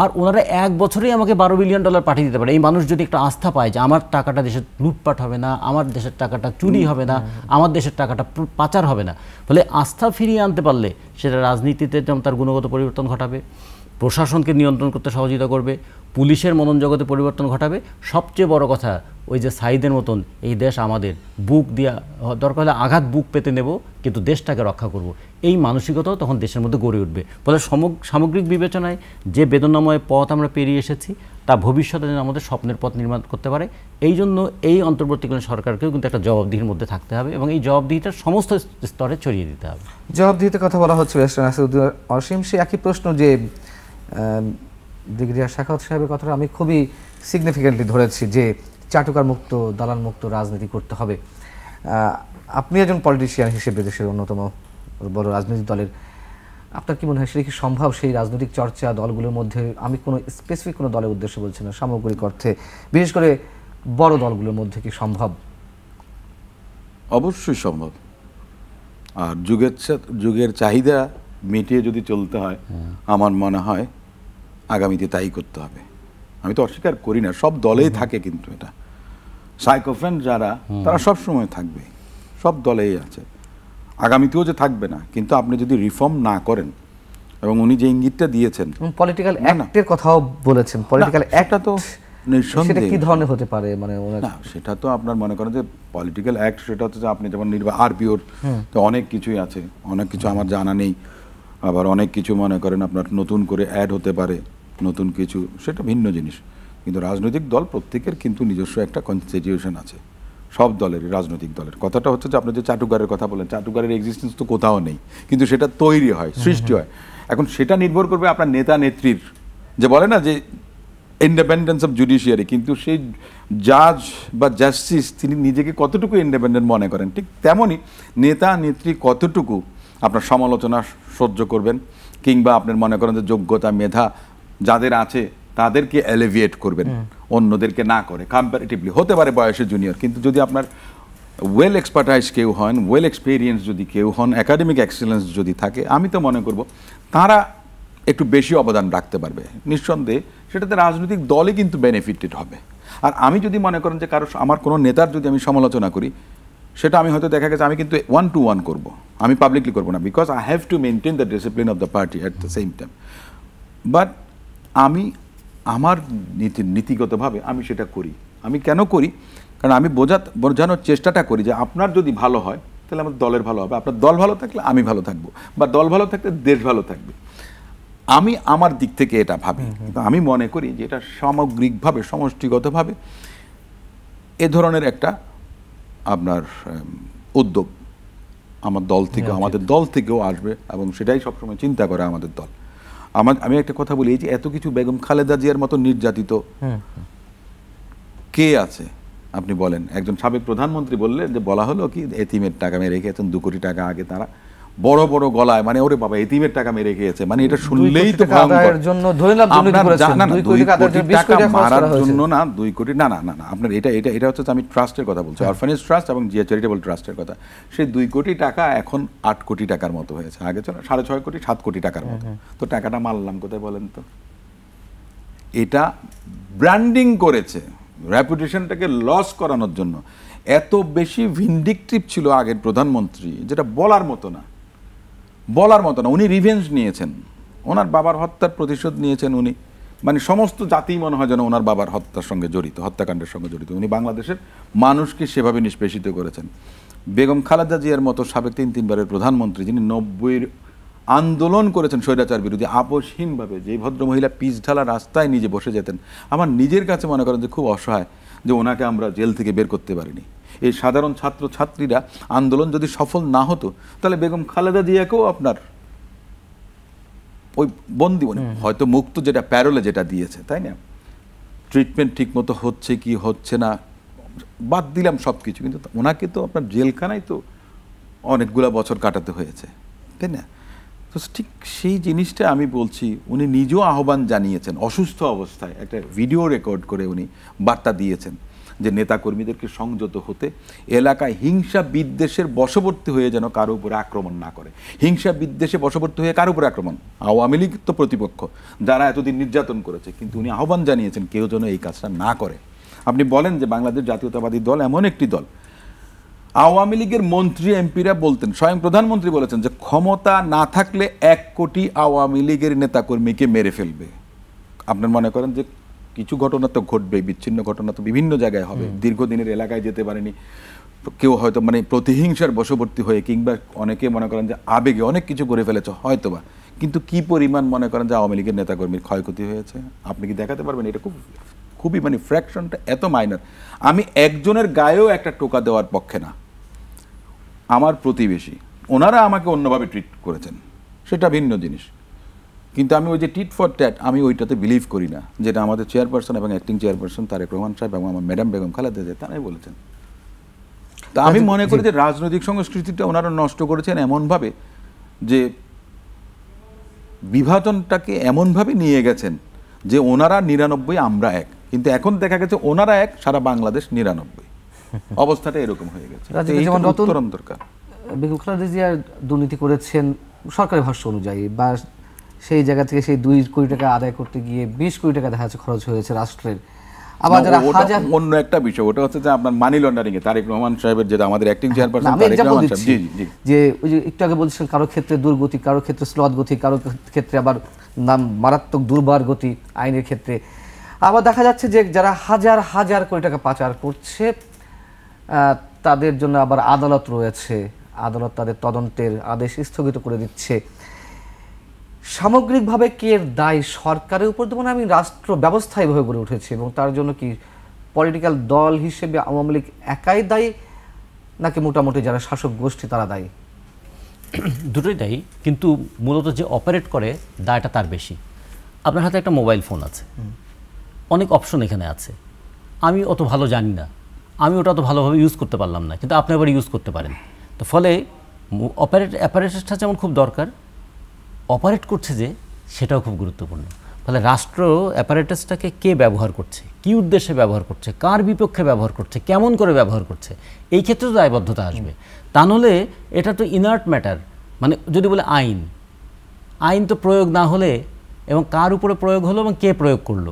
আর ওনারা 1 বছরেই আমাকে $12 বিলিয়ন পাঠিয়ে দিতে পারে। এই মানুষ যদি একটা আস্থা পায় যে আমার টাকাটা দেশে লুটপাট হবে না, আমার দেশের টাকাটা চুরি হবে না, আমার দেশের টাকাটা পাচার হবে না, ফলে আস্থা ফিরিয়ে আনতে পারলে সেটা রাজনীতিতে যেমন তার গুণগত পরিবর্তন ঘটাবে, প্রশাসনকে নিয়ন্ত্রণ করতে সহযোগিতা করবে, পুলিশের মনন জগতে পরিবর্তন ঘটাবে। সবচেয়ে বড় কথা, ওই যে সাইদের মতন এই দেশ আমাদের, বুক দিয়া দরকার হলে আঘাত বুক পেতে নেব, কিন্তু দেশটাকে রক্ষা করব, এই মানসিকতাও তখন দেশের মধ্যে গড়ে উঠবে। ফলে সামগ্রিক বিবেচনায় যে বেদনাময় পথ আমরা পেরিয়ে এসেছি, তা ভবিষ্যতে যেন আমাদের স্বপ্নের পথ নির্মাণ করতে পারে। এই জন্য এই অন্তর্বর্তীকালীন সরকারকেও কিন্তু একটা জবাবদিহির মধ্যে থাকতে হবে, এবং এই জবাবদিহিটা সমস্ত স্তরে ছড়িয়ে দিতে হবে। জবাবদিহিতে কথা বলা হচ্ছে অসীম, সে একই প্রশ্ন যে ব্রিগেডিয়ার সাখাওয়াত সাহেবের কথাটা আমি খুবই সিগনিফিকেন্টলি ধরেছি যে চাটুকার মুক্ত, দালাল মুক্ত রাজনীতি করতে হবে। আপনি একজন পলিটিশিয়ান হিসেবে দেশের অন্যতম বড় রাজনৈতিক দলের, আপনার কি মনে হয় সেটা কি সম্ভব? সেই রাজনৈতিক চর্চা দলগুলোর মধ্যে, আমি কোনো স্পেসিফিক কোনো দলের উদ্দেশ্যে বলছি না, সামগ্রিক অর্থে বিশেষ করে বড় দলগুলোর মধ্যে কি সম্ভব? অবশ্যই সম্ভব। আর যুগের চাহিদা মিটিয়ে যদি চলতে হয়, আমার মনে হয় আগামীতে তাই করতে হবে। আমি তো অস্বীকার করি না, সব দলেই থাকে, কিন্তু এটা সাইকোফ্রেন্ড যারা, তারা সব সময় থাকবে, সব দলেই আছে, আগামীতেও যে থাকবে না। কিন্তু আপনি যদি রিফর্ম না করেন, এবং উনি যে ইঙ্গিতটা দিয়েছেন, পলিটিক্যাল অ্যাক্টের কথাও বলেছেন, পলিটিক্যাল অ্যাক্টটা তো নিঃসন্দেহে কি ধরনের হতে পারে? মানে না, সেটা তো আপনার মনে করেন যে পলিটিক্যাল অ্যাক্ট, সেটা হচ্ছে যে আপনি যেমন RPOর তো অনেক কিছুই আছে, অনেক কিছু আমার জানা নেই, আবার অনেক কিছু মনে করেন আপনার নতুন করে অ্যাড হতে পারে, নতুন কিছু, সেটা ভিন্ন জিনিস। কিন্তু রাজনৈতিক দল প্রত্যেকের কিন্তু নিজস্ব একটা কনস্টিটিউশন আছে, সব দলেরই, রাজনৈতিক দলের। কথাটা হচ্ছে যে আপনি যে চাটুকারের কথা বলেন, চাটুকারের এক্সিস্টেন্স তো কোথাও নেই, কিন্তু সেটা তৈরি হয়, সৃষ্টি হয়। এখন সেটা নির্ভর করবে আপনার নেতা নেত্রীর, যে বলে না যে ইন্ডিপেন্ডেন্স অফ জুডিশিয়ারি, কিন্তু সেই জাজ বা জাস্টিস তিনি নিজেকে কতটুকু ইন্ডিপেন্ডেন্ট মনে করেন, ঠিক তেমনই নেতা নেত্রী কতটুকু আপনার সমালোচনা সহ্য করবেন, কিংবা আপনার মনে করেন যে যোগ্যতা মেধা যাদের আছে তাদেরকে এলিভিয়েট করবেন, অন্যদেরকে না করে। কম্পারেটিভলি হতে পারে বয়সে জুনিয়র, কিন্তু যদি আপনার ওয়েল এক্সপার্টাইজ কেউ হন, ওয়েল এক্সপিরিয়েন্স যদি কেউ হন, একাডেমিক এক্সেলেন্স যদি থাকে, আমি তো মনে করব তারা একটু বেশি অবদান রাখতে পারবে। নিঃসন্দেহে সেটাতে রাজনৈতিক দলই কিন্তু বেনিফিটেড হবে। আর আমি যদি মনে করেন যে কারো, আমার কোনো নেতার যদি আমি সমালোচনা করি, সেটা আমি হয়তো দেখা গেছে আমি কিন্তু 1-to-1 করব, আমি পাবলিকলি করব না, because I have to maintain the discipline of the party at the same time. But আমি আমার নীতিগতভাবে আমি সেটা করি। আমি কেন করি? কারণ আমি বোঝানোর চেষ্টাটা করি যে আপনার যদি ভালো হয় তাহলে আমাদের দলের ভালো হবে, আপনার দল ভালো থাকলে আমি ভালো থাকবো, বা দল ভালো থাকলে দেশ ভালো থাকবে। আমি আমার দিক থেকে এটা ভাবি, কিন্তু আমি মনে করি যে এটা সামগ্রিকভাবে, সমষ্টিগতভাবে এ ধরনের একটা আপনার উদ্যোগ আমার দল থেকে, আমাদের দল থেকেও আসবে, এবং সেটাই সবসময় চিন্তা করে আমাদের দল। আমি একটা কথা বলি, এই যে এত কিছু, বেগম খালেদা জিয়ার মতো নির্যাতিত কে আছে আপনি বলেন? একজন সাবেক প্রধানমন্ত্রী বললেন যে, বলা হলো কি এতিমের টাকা মেরে খেয়েছেন 2 কোটি টাকা আগে, তারা বড় বড় গলায়, মানে ওরে বাবা এতিমের টাকা মেরে খেয়েছে, মানে এটা শুনলেই তো ভয়ঙ্কর। 2 কোটি না, আপনার এটা হচ্ছে, আমি ট্রাস্টের কথা বলছি, অরফানেজ ট্রাস্ট এবং জিয়া চ্যারিটেবল ট্রাস্টের কথা। সেই 2 কোটি টাকা এখন 8 কোটি টাকার মতো হয়েছে, আগে ছিল 6.5 কোটি 7 কোটি টাকার মতো। তো টাকাটা মারলাম কোথায় বলেন তো? এটা ব্র্যান্ডিং করেছে, রেপুটেশনটাকে লস করানোর জন্য। এত বেশি ভিন্ডিকটিভ ছিল আগের প্রধানমন্ত্রী, যেটা বলার মতো না। উনি রিভেঞ্জ নিয়েছেন, ওনার বাবার হত্যার প্রতিশোধ নিয়েছেন উনি, মানে সমস্ত জাতিই মনে হয় যেন ওনার বাবার হত্যার সঙ্গে জড়িত, হত্যাকাণ্ডের সঙ্গে জড়িত। উনি বাংলাদেশের মানুষকে সেভাবে নিষ্পেষিত করেছেন। বেগম খালেদা জিয়ার মতো সাবেক 3 বারের প্রধানমন্ত্রী, যিনি 90-র আন্দোলন করেছেন স্বৈরাচার বিরোধী আপসহীনভাবে, যে ভদ্রমহিলা পিচ ঢালা রাস্তায় নিজে বসে যেতেন, আমার নিজের কাছে মনে করেন যে খুব অসহায় যে ওনাকে আমরা জেল থেকে বের করতে পারিনি। এই সাধারণ ছাত্রছাত্রীরা আন্দোলন যদি সফল না হতো তাহলে বেগম খালেদা জিয়াকেও আপনার ওই বন্দি, মানে হয়তো মুক্ত যেটা প্যারোলে যেটা দিয়েছে, তাই না, ট্রিটমেন্ট ঠিক মতো হচ্ছে কি হচ্ছে না বাদ দিলাম সব কিছু, কিন্তু ওনাকে তো আপনার জেলখানায় তো অনেকগুলা বছর কাটাতে হয়েছে, তাই না? তো ঠিক সেই জিনিসটা আমি বলছি, উনি নিজেও আহ্বান জানিয়েছেন অসুস্থ অবস্থায়, একটা ভিডিও রেকর্ড করে উনি বার্তা দিয়েছেন যে নেতাকর্মীদেরকে সংযত হতে, এলাকায় হিংসা বিদ্বেষের বশবর্তী হয়ে যেন কারো উপরে আক্রমণ না করে। হিংসা বিদ্বেষে বশবর্তী হয়ে কারো উপরে আক্রমণ, আওয়ামী লীগ তো প্রতিপক্ষ যারা এতদিন নির্যাতন করেছে, কিন্তু উনি আহ্বান জানিয়েছেন কেউ যেন এই কাজটা না করে। আপনি বলেন যে বাংলাদেশ জাতীয়তাবাদী দল এমন একটি দল, আওয়ামী লীগের মন্ত্রী এমপিরা বলতেন, স্বয়ং প্রধানমন্ত্রী বলেছেন যে ক্ষমতা না থাকলে 1 কোটি আওয়ামী লীগের নেতাকর্মীকে মেরে ফেলবে। আপনার মনে করেন যে কিছু ঘটনা তো ঘটবে, বিচ্ছিন্ন ঘটনা তো বিভিন্ন জায়গায় হবে, দীর্ঘদিনের এলাকায় যেতে পারেনি কেউ, হয়তো মানে প্রতিহিংসার বশবর্তী হয়ে, কিংবা অনেকে মনে করেন যে আবেগে অনেক কিছু করে ফেলেছে হয়তোবা, কিন্তু কি পরিমাণ মনে করেন যে আওয়ামী লীগের নেতাকর্মীর ক্ষয়ক্ষতি হয়েছে আপনি কি দেখাতে পারবেন? এটা খুবই মানে ফ্র্যাকশনটা এত মাইনার। আমি একজনের গায়েও একটা টোকা দেওয়ার পক্ষে না। আমার প্রতিবেশী, ওনারা আমাকে অন্যভাবে ট্রিট করেছেন, সেটা ভিন্ন জিনিস, কিন্তু আমি ওই যে টিট ফর ট্যাট, আমি ওইটাতে বিলিভ করি না, যেটা আমাদের চেয়ারপারসন এবং অ্যাক্টিং চেয়ারপারসন তারেক রহমান সাহেব এবং আমার ম্যাডাম বেগম খালেদা জিয়া তারাই বলেছেন। তা আমি মনে করি যে রাজনৈতিক সংস্কৃতিটা ওনারা নষ্ট করেছেন এমনভাবে যে বিভাজনটাকে এমনভাবে নিয়ে গেছেন যে ওনারা 99 আমরা 1, কিন্তু এখন দেখা গেছে ওনারা 1 সারা বাংলাদেশ 99। অবস্থাটা এরকম হয়ে গেছে। উত্তরণ দরকার। বেগম খালেদা জিয়া দুর্নীতি করেছেন সরকারি ভাষ্য অনুযায়ী, বা সেই জায়গা থেকে সেই 2 কোটি টাকা আদায় করতে গিয়ে 20 কোটি টাকা দেখা যাচ্ছে খরচ হয়েছে রাষ্ট্রের। আবার যারা হাজার, অন্য একটা বিষয়, ওটা হচ্ছে যে আপনার মানি লন্ডারিং এ তারেক রহমান সাহেবের, যেটা আমাদের অ্যাক্টিং চেয়ারপারসন তারেক রহমান সাহেব, জি জি, যে ওই যে একটু আগে বলছিলেন কারো ক্ষেত্রে দুর্গতি, কারো ক্ষেত্রে স্লথ গতি, কারো ক্ষেত্রে আবার মারাত্মক দুর্বার গতি আইনের ক্ষেত্রে। আবার দেখা যাচ্ছে যে যারা হাজার হাজার কোটি টাকা পাচার করছে তাদের জন্য আবার আদালত রয়েছে, আদালত তাদের তদন্তের আদেশ স্থগিত করে দিচ্ছে। সামগ্রিকভাবে কি এর দায় সরকারের উপর দেবো না আমি রাষ্ট্র ব্যবস্থা এভাবে গড়ে উঠেছে, এবং তার জন্য কি পলিটিক্যাল দল হিসেবে আওয়ামী লীগ একাই দায়ী, নাকি মোটামুটি যারা শাসক গোষ্ঠী তারা দায়ী? দুটোই দায়ী, কিন্তু মূলত যে অপারেট করে দায়টা তার বেশি। আপনার হাতে একটা মোবাইল ফোন আছে, অনেক অপশন এখানে আছে, আমি অত ভালো জানি না, আমি ওটা অত ভালোভাবে ইউজ করতে পারলাম না, কিন্তু আপনি আবার ইউজ করতে পারেন। তো ফলে অ্যাপারেটাসটা যেমন খুব দরকার, অপারেট করছে যে সেটাও খুব গুরুত্বপূর্ণ। ফলে রাষ্ট্র অ্যাপারেটাসটাকে কে ব্যবহার করছে, কি উদ্দেশ্যে ব্যবহার করছে, কার বিপক্ষে ব্যবহার করছে, কেমন করে ব্যবহার করছে, এই ক্ষেত্রে তো দায়বদ্ধতা আসবে। তা নাহলে এটা তো ইনার্ট ম্যাটার। মানে যদি বলে আইন তো প্রয়োগ না হলে, এবং কার উপরে প্রয়োগ হলো এবং কে প্রয়োগ করলো,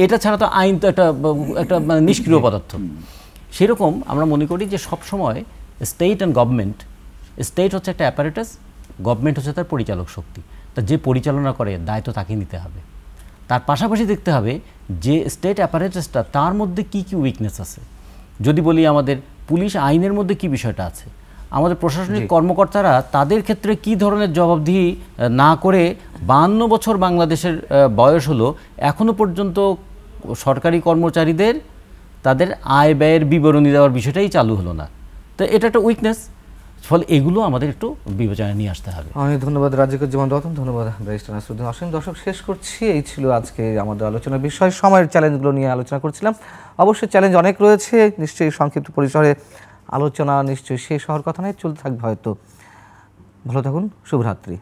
এটা ছাড়া তো আইন তো একটা মানে নিষ্ক্রিয় পদার্থ। সেরকম আমরা মনে করি যে সবসময় স্টেট অ্যান্ড গভর্নমেন্ট, স্টেট হচ্ছে একটা অ্যাপারেটাস, গভর্নমেন্ট হচ্ছে তার পরিচালক শক্তি। তা যে পরিচালনা করে দায়িত্ব তাকে নিতে হবে। তার পাশাপাশি দেখতে হবে যে স্টেট অ্যাপারেটাসটা তার মধ্যে কি কি উইকনেস আছে। যদি বলি আমাদের পুলিশ আইনের মধ্যে কি বিষয়টা আছে, আমাদের প্রশাসনিক কর্মকর্তারা তাদের ক্ষেত্রে কি ধরনের জবাবদিহি না করে 52 বছর বাংলাদেশের বয়স হলো, এখনও পর্যন্ত সরকারি কর্মচারীদের তাদের আয় ব্যয়ের বিবরণী দেওয়ার বিষয়টাই চালু হলো না। তো এটা একটা উইকনেস। ফলে এগুলো আমাদের একটু বিবেচনায় নিয়ে আসতে হবে। অনেক ধন্যবাদ রাজিকুজ্জামান রতন, ধন্যবাদ ব্যারিস্টার নাসিরুদ্দিন হোসেন। দর্শক, শেষ করছি, এই ছিল আজকে আমাদের আলোচনার বিষয়। সময়ের চ্যালেঞ্জগুলো নিয়ে আলোচনা করছিলাম। অবশ্যই চ্যালেঞ্জ অনেক রয়েছে, নিশ্চয়ই সংক্ষিপ্ত পরিসরে আলোচনা নিশ্চয়ই শেষ হওয়ার কথা নয়, চলতে থাকবে হয়তো। ভালো থাকুন, শুভরাত্রি।